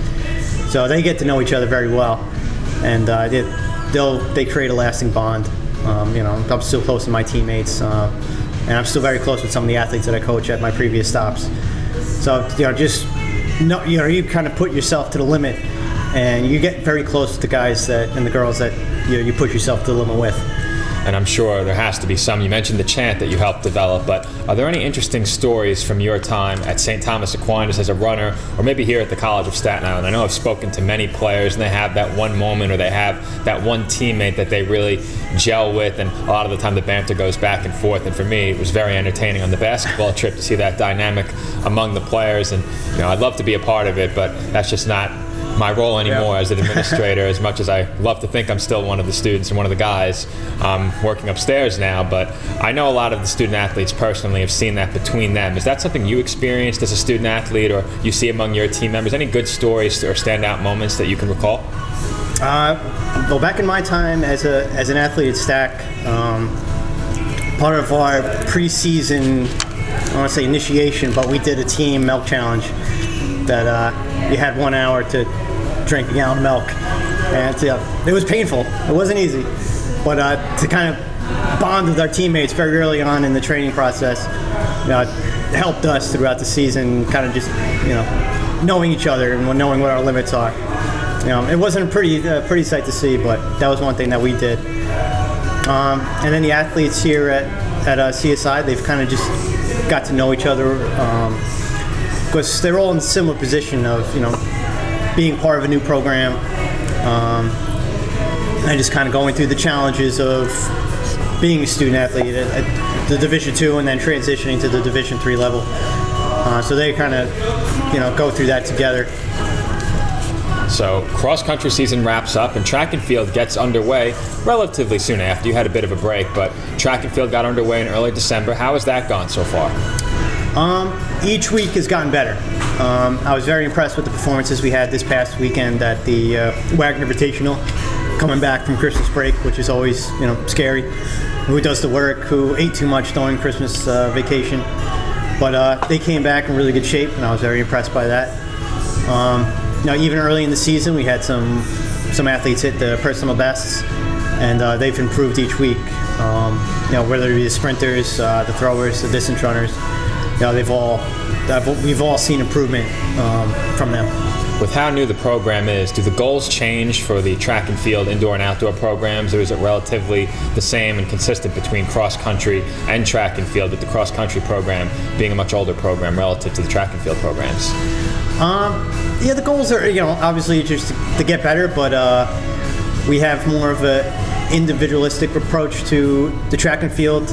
[SPEAKER 2] So they get to know each other very well, and they create a lasting bond. I'm still close to my teammates, and I'm still very close with some of the athletes that I coach at my previous stops. So you kind of put yourself to the limit, and you get very close to the guys and the girls that you push yourself to the limit with.
[SPEAKER 1] And I'm sure there has to be some. You mentioned the chant that you helped develop, but are there any interesting stories from your time at St. Thomas Aquinas as a runner, or maybe here at the College of Staten Island? I know I've spoken to many players, and they have that one moment, or they have that one teammate that they really gel with, and a lot of the time the banter goes back and forth. And for me, it was very entertaining on the basketball trip to see that dynamic among the players. And I'd love to be a part of it, but that's just not my role anymore as an administrator, as much as I love to think I'm still one of the students and one of the guys working upstairs now. But I know a lot of the student athletes personally have seen that between them. Is that something you experienced as a student athlete, or you see among your team members? Any good stories or standout moments that you can recall?
[SPEAKER 2] Well, back in my time as an athlete at Stack, part of our preseason, I don't want to say initiation, but we did a team milk challenge that you had 1 hour to drink a gallon of milk, and it was painful. It wasn't easy, but to kind of bond with our teammates very early on in the training process, it helped us throughout the season, kind of just knowing each other and knowing what our limits are. It wasn't a pretty sight to see, but that was one thing that we did. And then the athletes here at CSI, they've kind of just got to know each other, because they're all in a similar position of being part of a new program, and just kind of going through the challenges of being a student athlete at the Division II and then transitioning to the Division III level. So they kind of go through that together.
[SPEAKER 1] So cross-country season wraps up and track and field gets underway relatively soon after. You had a bit of a break, but track and field got underway in early December. How has that gone so far?
[SPEAKER 2] Each week has gotten better. I was very impressed with the performances we had this past weekend at the Wagner Invitational, coming back from Christmas break, which is always scary. Who does the work, who ate too much during Christmas vacation. But they came back in really good shape, and I was very impressed by that. Even early in the season, we had some athletes hit the personal bests, and they've improved each week. Whether it be the sprinters, the throwers, the distance runners, we've all seen improvement from them.
[SPEAKER 1] With how new the program is, do the goals change for the track and field indoor and outdoor programs, or is it relatively the same and consistent between cross-country and track and field, with the cross-country program being a much older program relative to the track and field programs?
[SPEAKER 2] The goals are, obviously just to get better, but we have more of a individualistic approach to the track and field.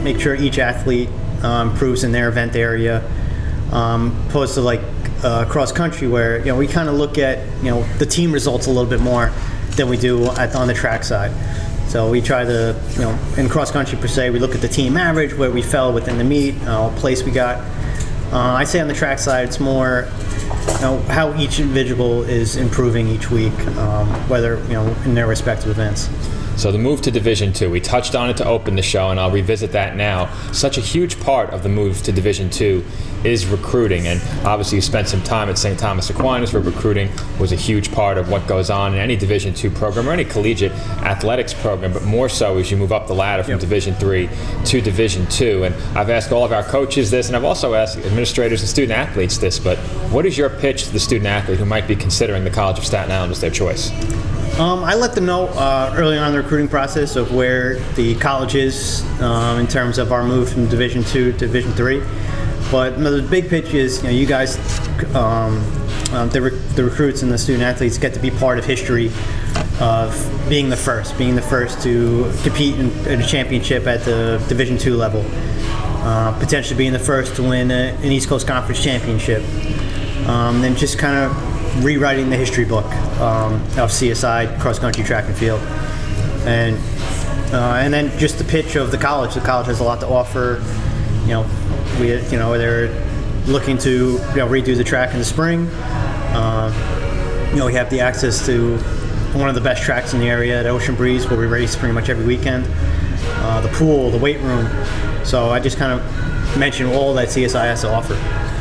[SPEAKER 2] Make sure each athlete improves in their event area, opposed to cross country, where we kind of look at the team results a little bit more than we do on the track side. So we try to, in cross country per se, we look at the team average, where we fell within the meet, what place we got. I say on the track side, it's more how each individual is improving each week, whether in their respective events.
[SPEAKER 1] So the move to Division II, we touched on it to open the show, and I'll revisit that now. Such a huge part of the move to Division II is recruiting, and obviously you spent some time at St. Thomas Aquinas, where recruiting was a huge part of what goes on in any Division II program or any collegiate athletics program, but more so as you move up the ladder from Division III to Division II. And I've asked all of our coaches this, and I've also asked administrators and student athletes this, but what is your pitch to the student athlete who might be considering the College of Staten Island as their choice?
[SPEAKER 2] I let them know early on in the recruiting process of where the college is in terms of our move from Division II to Division III. But the big pitch is, you guys, the recruits and the student athletes get to be part of history of being the first to compete in a championship at the Division II level, potentially being the first to win an East Coast Conference championship, then just kind of rewriting the history book of CSI cross country track and field, and then just the pitch of the college. The college has a lot to offer. They're looking to redo the track in the spring. We have the access to one of the best tracks in the area at Ocean Breeze, where we race pretty much every weekend. The pool, the weight room. So I just kind of mentioned all that CSI has to offer.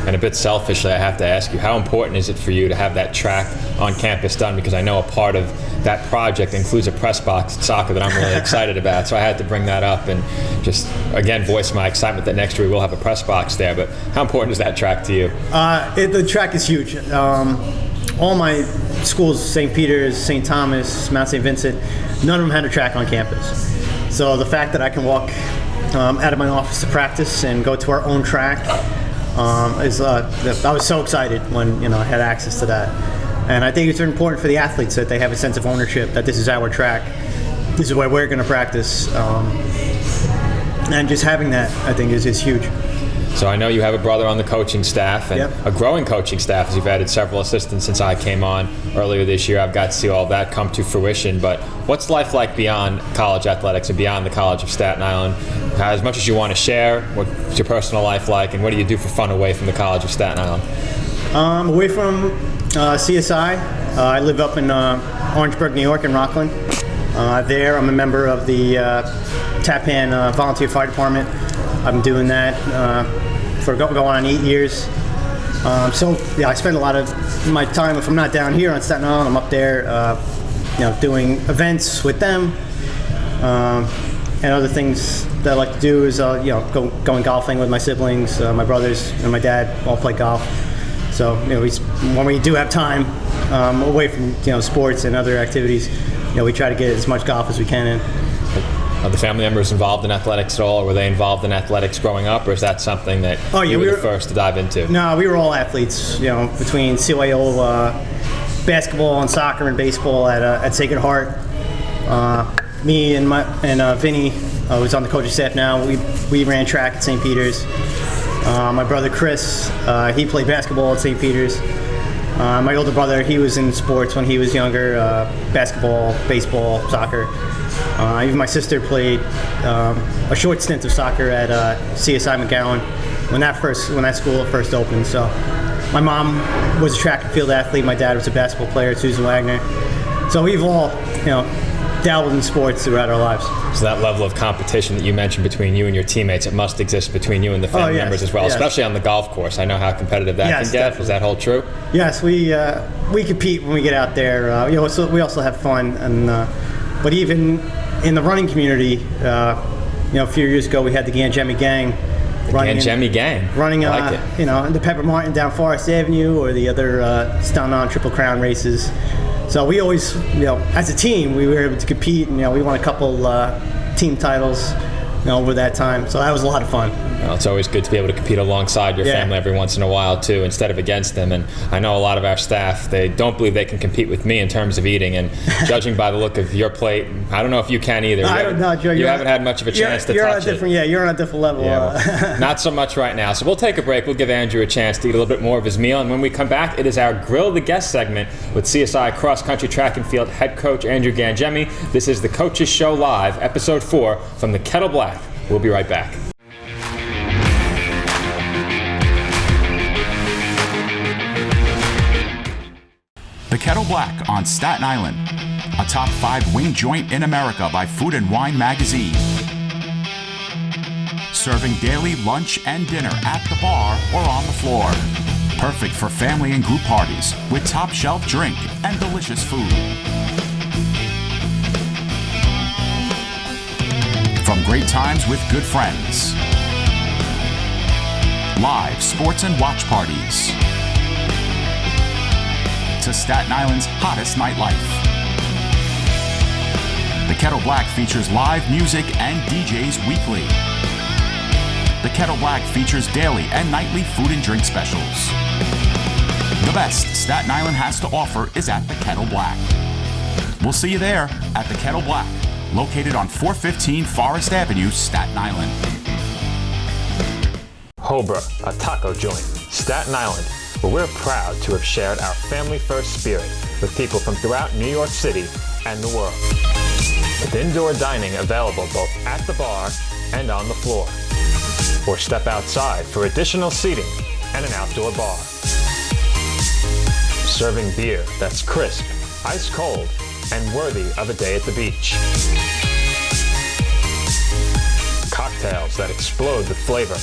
[SPEAKER 1] And a bit selfishly, I have to ask you, how important is it for you to have that track on campus done? Because I know a part of that project includes a press box at soccer that I'm really excited about. So I had to bring that up and just, again, voice my excitement that next year we will have a press box there. But how important is that track to you?
[SPEAKER 2] The track is huge. All my schools, St. Peter's, St. Thomas, Mount St. Vincent, none of them had a track on campus. So the fact that I can walk out of my office to practice and go to our own track, I was so excited when I had access to that. And I think it's very important for the athletes that they have a sense of ownership, that this is our track, this is where we're going to practice, and just having that, I think, is huge.
[SPEAKER 1] So I know you have a brother on the coaching staff, and a growing coaching staff, as you've added several assistants since I came on earlier this year. I've got to see all that come to fruition. But what's life like beyond college athletics and beyond the College of Staten Island? As much as you want to share, what's your personal life like, and what do you do for fun away from the College of Staten Island?
[SPEAKER 2] Away from CSI, I live up in Orangeburg, New York, in Rockland. There, I'm a member of the Tappan Volunteer Fire Department. I'm doing that for going on 8 years. I spend a lot of my time, if I'm not down here on Staten Island, I'm up there, doing events with them. And other things that I like to do is, going golfing with my siblings. My brothers and my dad all play golf. So, when we do have time away from sports and other activities, we try to get as much golf as we can in.
[SPEAKER 1] Are the family members involved in athletics at all, or were they involved in athletics growing up, or is that something that you were the first to dive into?
[SPEAKER 2] No, we were all athletes, between CYO basketball and soccer and baseball at Sacred Heart. Me and Vinny, who's on the coaching staff now, we ran track at St. Peter's. My brother Chris, he played basketball at St. Peter's. My older brother, he was in sports when he was younger, basketball, baseball, soccer. Even my sister played a short stint of soccer at CSI McGowan when that school first opened. So my mom was a track and field athlete. My dad was a basketball player at Susan Wagner. So we've all, dabbled in sports throughout our lives.
[SPEAKER 1] So that level of competition that you mentioned between you and your teammates, it must exist between you and the family members as well, especially on the golf course. I know how competitive that can get.
[SPEAKER 2] Definitely.
[SPEAKER 1] Does that hold true?
[SPEAKER 2] Yes, we compete when we get out there. We also have fun, and but even in the running community, a few years ago we had the Gangemi gang.
[SPEAKER 1] Gangemi gang.
[SPEAKER 2] Running,
[SPEAKER 1] like
[SPEAKER 2] the Pepper Martin down Forest Avenue, or the other Staten Island Triple Crown races. So we always, as a team, we were able to compete, and we won a couple team titles, over that time. So that was a lot of fun.
[SPEAKER 1] Well, it's always good to be able to compete alongside your family every once in a while too, instead of against them. And I know a lot of our staff, they don't believe they can compete with me in terms of eating. And judging by the look of your plate, I don't know if you can either.
[SPEAKER 2] I don't know, Joe.
[SPEAKER 1] You haven't had much of a chance to touch it.
[SPEAKER 2] Yeah, you're on a different level.
[SPEAKER 1] Yeah, well, not so much right now. So we'll take a break. We'll give Andrew a chance to eat a little bit more of his meal. And when we come back, it is our Grill the Guest segment with CSI Cross Country Track and Field head coach Andrew Gangemi. This is the Coaches Show Live, episode 4 from the Kettle Black. We'll be right back.
[SPEAKER 4] The Kettle Black on Staten Island, a top 5 wing joint in America by Food and Wine magazine. Serving daily lunch and dinner at the bar or on the floor. Perfect for family and group parties with top shelf drink and delicious food. From great times with good friends. Live sports and watch parties. To Staten Island's hottest nightlife. The Kettle Black features live music and DJs weekly. The Kettle Black features daily and nightly food and drink specials. The best Staten Island has to offer is at the Kettle Black. We'll see you there at the Kettle Black, located on 415 Forest Avenue, Staten Island.
[SPEAKER 1] Hobra, a taco joint, Staten Island, where we're proud to have shared our family-first spirit with people from throughout New York City and the world. With indoor dining available both at the bar and on the floor. Or step outside for additional seating and an outdoor bar. Serving beer that's crisp, ice cold, and worthy of a day at the beach. Cocktails that explode with flavor.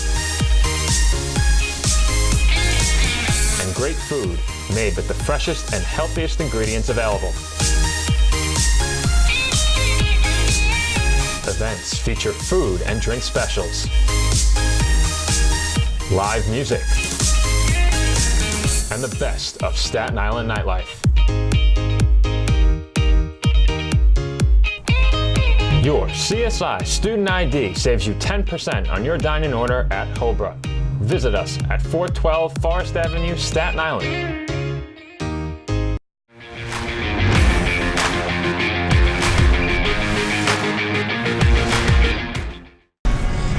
[SPEAKER 1] And great food made with the freshest and healthiest ingredients available. Events feature food and drink specials. Live music. And the best of Staten Island nightlife. Your CSI Student ID saves you 10% on your dining order at Hobra. Visit us at 412 Forest Avenue, Staten Island.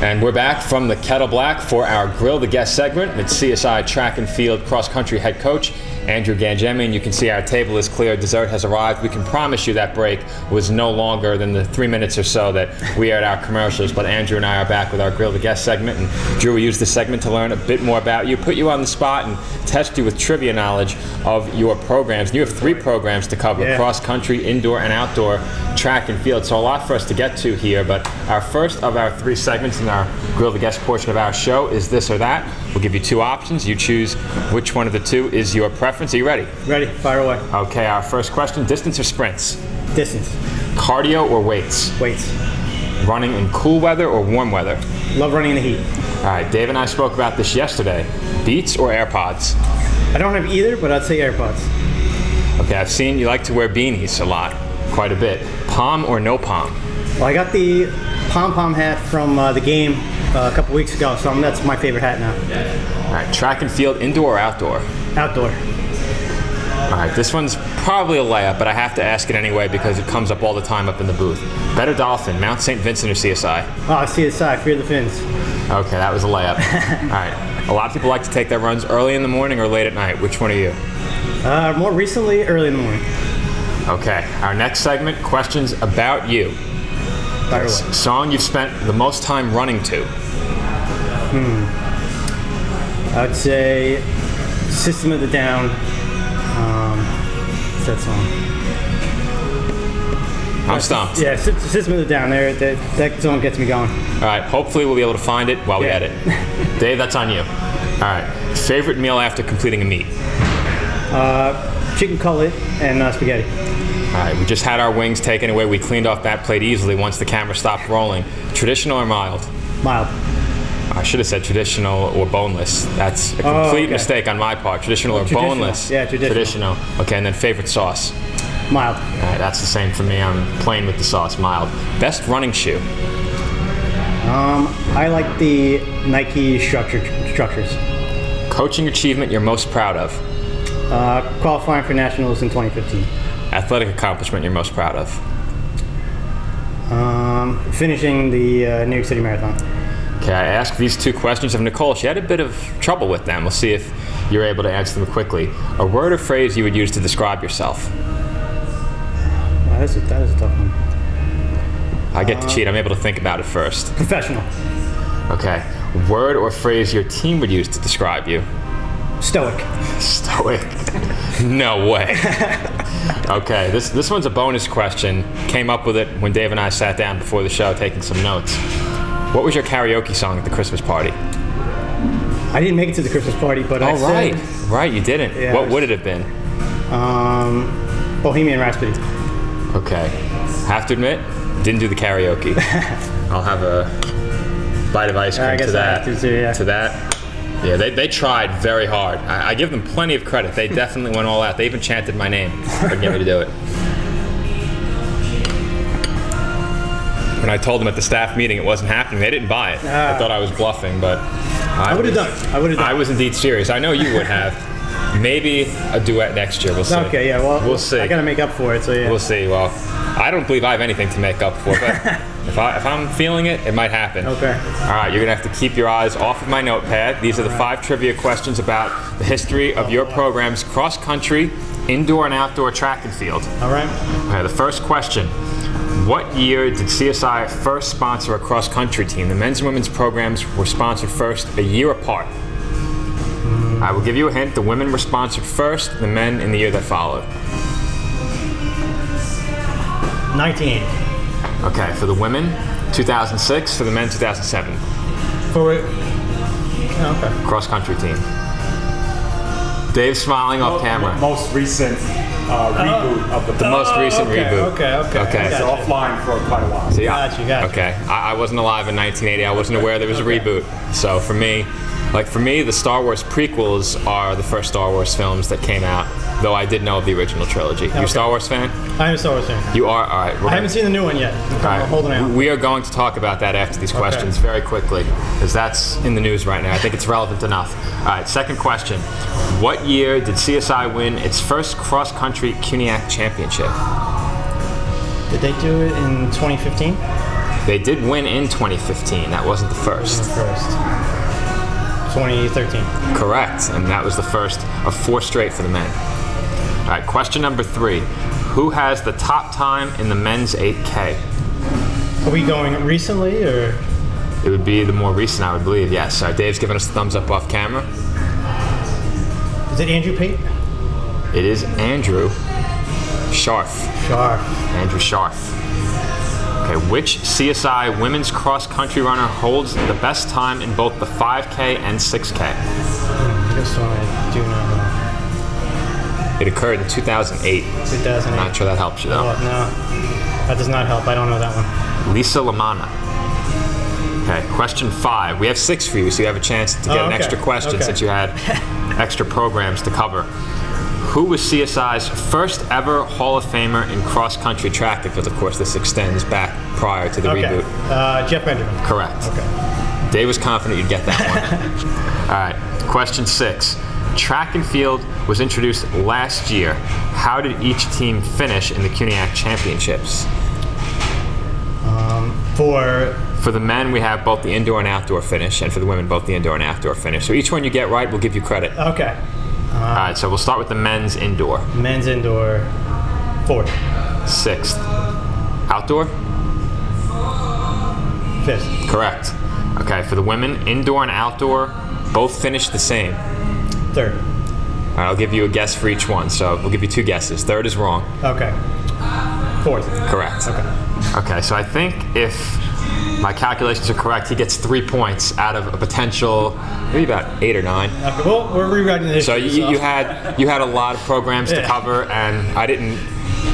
[SPEAKER 1] And we're back from the Kettle Black for our Grill the Guest segment with CSI Track and Field Cross Country head coach Andrew Gangemi, and you can see our table is clear. Dessert has arrived. We can promise you that break was no longer than the 3 minutes or so that we aired our commercials, but Andrew and I are back with our Grill the Guest segment, and Drew, we used this segment to learn a bit more about you, put you on the spot, and test you with trivia knowledge of your programs. And you have 3 programs to cover, cross country, indoor, and outdoor track and field, so a lot for us to get to here, but our first of our 3 segments in our Grill the Guest portion of our show is this or that. We'll give you 2 options. You choose which one of the 2 is your preference. Are you ready?
[SPEAKER 2] Ready. Fire away.
[SPEAKER 1] Okay, our first question, distance or sprints?
[SPEAKER 2] Distance.
[SPEAKER 1] Cardio or weights?
[SPEAKER 2] Weights.
[SPEAKER 1] Running in cool weather or warm weather?
[SPEAKER 2] Love running in the heat.
[SPEAKER 1] All right, Dave and I spoke about this yesterday. Beats or AirPods?
[SPEAKER 2] I don't have either, but I'd say AirPods.
[SPEAKER 1] Okay, I've seen you like to wear beanies a lot, quite a bit. Palm or no palm?
[SPEAKER 2] Well, I got the pom-pom hat from the game a couple weeks ago, so that's my favorite hat now.
[SPEAKER 1] All right, track and field, indoor or outdoor?
[SPEAKER 2] Outdoor.
[SPEAKER 1] All right, this one's probably a layup, but I have to ask it anyway because it comes up all the time up in the booth. Better Dolphin, Mount St. Vincent or CSI?
[SPEAKER 2] Oh, CSI, Fear the Fins.
[SPEAKER 1] Okay, that was a layup. All right, a lot of people like to take their runs early in the morning or late at night. Which one are you?
[SPEAKER 2] More recently, early in the morning.
[SPEAKER 1] Okay, our next segment, questions about you. Song you've spent the most time running to?
[SPEAKER 2] I'd say System of the Down. What's that song?
[SPEAKER 1] I'm stumped.
[SPEAKER 2] Yeah, System of the Down. That song gets me going.
[SPEAKER 1] All right, hopefully we'll be able to find it while we edit. Dave, that's on you. All right, favorite meal after completing a meet?
[SPEAKER 2] Chicken cutlet and spaghetti.
[SPEAKER 1] All right, we just had our wings taken away. We cleaned off that plate easily once the camera stopped rolling. Traditional or mild?
[SPEAKER 2] Mild.
[SPEAKER 1] I should have said traditional or boneless. That's a complete mistake on my part. Traditional or boneless?
[SPEAKER 2] Yeah, traditional.
[SPEAKER 1] Okay, and then favorite sauce?
[SPEAKER 2] Mild.
[SPEAKER 1] All right, that's the same for me. I'm playing with the sauce, mild. Best running shoe?
[SPEAKER 2] I like the Nike structures.
[SPEAKER 1] Coaching achievement you're most proud of.
[SPEAKER 2] Qualifying for nationals in 2015.
[SPEAKER 1] Athletic accomplishment you're most proud of.
[SPEAKER 2] Finishing the New York City Marathon.
[SPEAKER 1] Okay, I asked these two questions of Nicole. She had a bit of trouble with them. We'll see if you're able to answer them quickly. A word or phrase you would use to describe yourself.
[SPEAKER 2] Wow, that is a tough one.
[SPEAKER 1] I get to cheat. I'm able to think about it first.
[SPEAKER 2] Professional.
[SPEAKER 1] Okay. Word or phrase your team would use to describe you.
[SPEAKER 2] Stoic.
[SPEAKER 1] Stoic. No way. Okay, this one's a bonus question. Came up with it when Dave and I sat down before the show taking some notes. What was your karaoke song at the Christmas party?
[SPEAKER 2] I didn't make it to the Christmas party, but I
[SPEAKER 1] right.
[SPEAKER 2] said...
[SPEAKER 1] Right, you didn't.
[SPEAKER 2] Yeah,
[SPEAKER 1] what would it have been?
[SPEAKER 2] Bohemian Rhapsody.
[SPEAKER 1] Okay. Have to admit, didn't do the karaoke. I'll have a bite of ice cream to that. To that. Yeah, they tried very hard. I give them plenty of credit. They definitely went all out. They even chanted my name to get me to do it. When I told them at the staff meeting it wasn't happening, they didn't buy it. I thought I was bluffing, but
[SPEAKER 2] I would have done it.
[SPEAKER 1] I was indeed serious. I know you would have. Maybe a duet next year. We'll see.
[SPEAKER 2] Okay, yeah. Well,
[SPEAKER 1] we'll see.
[SPEAKER 2] I gotta make up for it, so yeah.
[SPEAKER 1] We'll see. Well, I don't believe I have anything to make up for, but if I'm feeling it, it might happen.
[SPEAKER 2] Okay.
[SPEAKER 1] All right, you're gonna have to keep your eyes off of my notepad. These are the 5 trivia questions about the history of your program's cross-country, indoor and outdoor track and field.
[SPEAKER 2] All right.
[SPEAKER 1] Okay, the first question. What year did CSI first sponsor a cross-country team? The men's and women's programs were sponsored first a year apart. I will give you a hint. The women were sponsored first, the men in the year that followed.
[SPEAKER 2] 1980.
[SPEAKER 1] Okay, for the women, 2006. For the men, 2007.
[SPEAKER 2] Okay.
[SPEAKER 1] Cross-country team. Dave's smiling off camera.
[SPEAKER 5] Most recent reboot of
[SPEAKER 1] The most recent reboot.
[SPEAKER 2] Okay.
[SPEAKER 5] It's offline for quite a while.
[SPEAKER 1] So,
[SPEAKER 2] Got you.
[SPEAKER 1] Okay, I wasn't alive in 1980. I wasn't aware there was a reboot. So for me, the Star Wars prequels are the first Star Wars films that came out, though I did know of the original trilogy. You a Star Wars fan?
[SPEAKER 2] I am a Star Wars fan.
[SPEAKER 1] You are? All right.
[SPEAKER 2] I haven't seen the new one yet. I'm holding out.
[SPEAKER 1] We are going to talk about that after these questions very quickly, because that's in the news right now. I think it's relevant enough. All right, second question. What year did CSI win its first cross-country CUNYAC championship?
[SPEAKER 2] Did they do it in 2015?
[SPEAKER 1] They did win in 2015. That wasn't the first.
[SPEAKER 2] 2013.
[SPEAKER 1] Correct, and that was the first of 4 straight for the men. All right, question number 3. Who has the top time in the men's 8K?
[SPEAKER 2] Are we going recently, or?
[SPEAKER 1] It would be the more recent, I would believe, yes. Dave's giving us the thumbs up off camera.
[SPEAKER 2] Is it Andrew Pate?
[SPEAKER 1] It is Andrew Scharf. Andrew Scharf. Okay, which CSI women's cross-country runner holds the best time in both the 5K and 6K?
[SPEAKER 2] This one I do not know.
[SPEAKER 1] It occurred in 2008.
[SPEAKER 2] 2008.
[SPEAKER 1] Not sure that helps you, though.
[SPEAKER 2] Oh, no, that does not help. I don't know that one.
[SPEAKER 1] Lisa Lamana. Okay, question 5. We have 6 for you, so you have a chance to get an extra question since you had extra programs to cover. Who was CSI's first ever Hall of Famer in cross-country track? Because, of course, this extends back prior to the reboot.
[SPEAKER 2] Jeff Benjamin.
[SPEAKER 1] Correct.
[SPEAKER 2] Okay.
[SPEAKER 1] Dave was confident you'd get that one. All right, question 6. Track and field was introduced last year. How did each team finish in the CUNYAC championships? For the men, we have both the indoor and outdoor finish, and for the women, both the indoor and outdoor finish. So each one you get right, we'll give you credit.
[SPEAKER 2] Okay.
[SPEAKER 1] All right, so we'll start with the men's indoor.
[SPEAKER 2] Men's indoor, 4th.
[SPEAKER 1] 6th. Outdoor?
[SPEAKER 2] 5th.
[SPEAKER 1] Correct. Okay, for the women, indoor and outdoor, both finished the same.
[SPEAKER 2] 3rd.
[SPEAKER 1] All right, I'll give you a guess for each one, so we'll give you 2 guesses. 3rd is wrong.
[SPEAKER 2] Okay. 4th.
[SPEAKER 1] Correct. Okay, so I think if my calculations are correct, he gets 3 points out of a potential, maybe about 8 or 9.
[SPEAKER 2] Okay, well, we're rewriting the history.
[SPEAKER 1] So you had a lot of programs to cover, and I didn't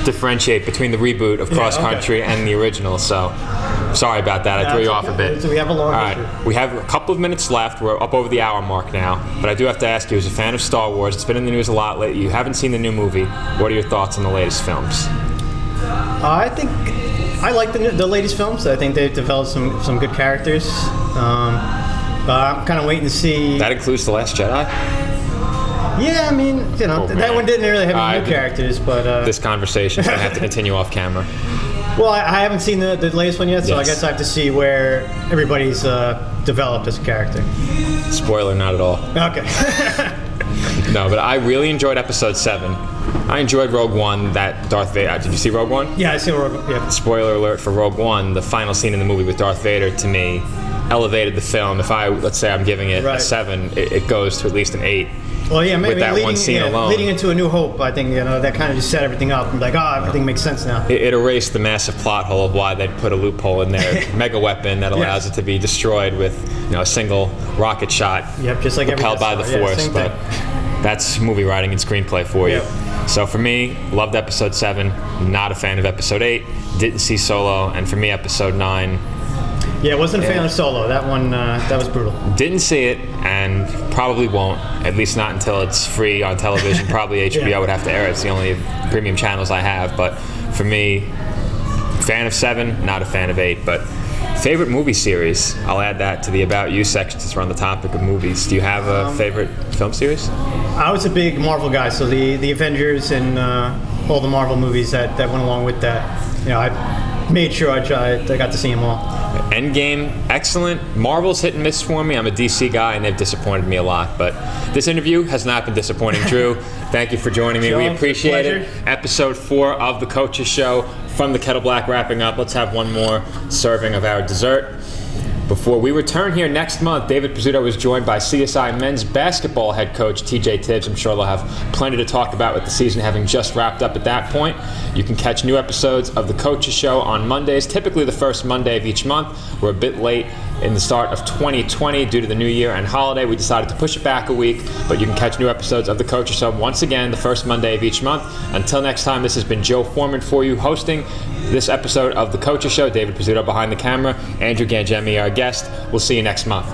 [SPEAKER 1] differentiate between the reboot of cross country and the original. So sorry about that. I threw you off a bit.
[SPEAKER 2] So we have a long history.
[SPEAKER 1] All right, we have a couple of minutes left. We're up over the hour mark now, but I do have to ask you, as a fan of Star Wars, it's been in the news a lot lately. You haven't seen the new movie. What are your thoughts on the latest films?
[SPEAKER 2] I think I like the latest films. I think they've developed some good characters. But I'm kind of waiting to see.
[SPEAKER 1] That includes The Last Jedi?
[SPEAKER 2] Yeah, I mean, that one didn't really have any new characters, but...
[SPEAKER 1] this conversation's going to have to continue off camera.
[SPEAKER 2] Well, I haven't seen the latest one yet, so
[SPEAKER 1] Yes.
[SPEAKER 2] I guess I have to see where everybody's developed as a character.
[SPEAKER 1] Spoiler, not at all.
[SPEAKER 2] Okay.
[SPEAKER 1] No, but I really enjoyed Episode 7. I enjoyed Rogue One, that Darth Vader. Did you see Rogue One?
[SPEAKER 2] Yeah, I see Rogue One. Yeah.
[SPEAKER 1] Spoiler alert for Rogue One, the final scene in the movie with Darth Vader, to me, elevated the film. If let's say I'm giving it a 7, it goes to at least an 8.
[SPEAKER 2] Well, yeah, maybe
[SPEAKER 1] with that one scene alone.
[SPEAKER 2] leading into A New Hope, I think that kind of just set everything up. I'm like, everything makes sense now.
[SPEAKER 1] It erased the massive plot hole of why they'd put a loophole in their mega weapon that allows it to be destroyed with a single rocket shot.
[SPEAKER 2] Yep, just like
[SPEAKER 1] propelled by the Force.
[SPEAKER 2] same
[SPEAKER 1] But
[SPEAKER 2] thing.
[SPEAKER 1] that's movie writing and screenplay for you.
[SPEAKER 2] Yep.
[SPEAKER 1] So for me, loved Episode 7. Not a fan of Episode 8. Didn't see Solo, and for me, Episode 9.
[SPEAKER 2] Yeah, wasn't a fan of Solo. That one, that was brutal.
[SPEAKER 1] Didn't see it, and probably won't. At least not until it's free on television. Probably HBO would have to air it. It's the only premium channels I have. But for me, fan of 7, not a fan of 8. But favorite movie series, I'll add that to the About You section since we're on the topic of movies. Do you have a favorite film series?
[SPEAKER 2] I was a big Marvel guy, so the Avengers and all the Marvel movies that went along with that. I made sure I got to see them all.
[SPEAKER 1] Endgame, excellent. Marvel's hit and miss for me. I'm a DC guy, and they've disappointed me a lot. But this interview has not been disappointing. Drew, thank you for joining me. We appreciate it. Episode 4 of The Coaches Show from the Kettle Black wrapping up. Let's have one more serving of our dessert. Before we return here next month, David Pizzuto is joined by CSI men's basketball head coach TJ Tibbs. I'm sure they'll have plenty to talk about with the season having just wrapped up at that point. You can catch new episodes of The Coaches Show on Mondays, typically the first Monday of each month. We're a bit late in the start of 2020 due to the New Year and holiday. We decided to push it back a week, but you can catch new episodes of The Coaches Show once again the first Monday of each month. Until next time, this has been Joe Foreman for you hosting this episode of The Coaches Show. David Pizzuto behind the camera, Andrew Gangemi our guest. We'll see you next month.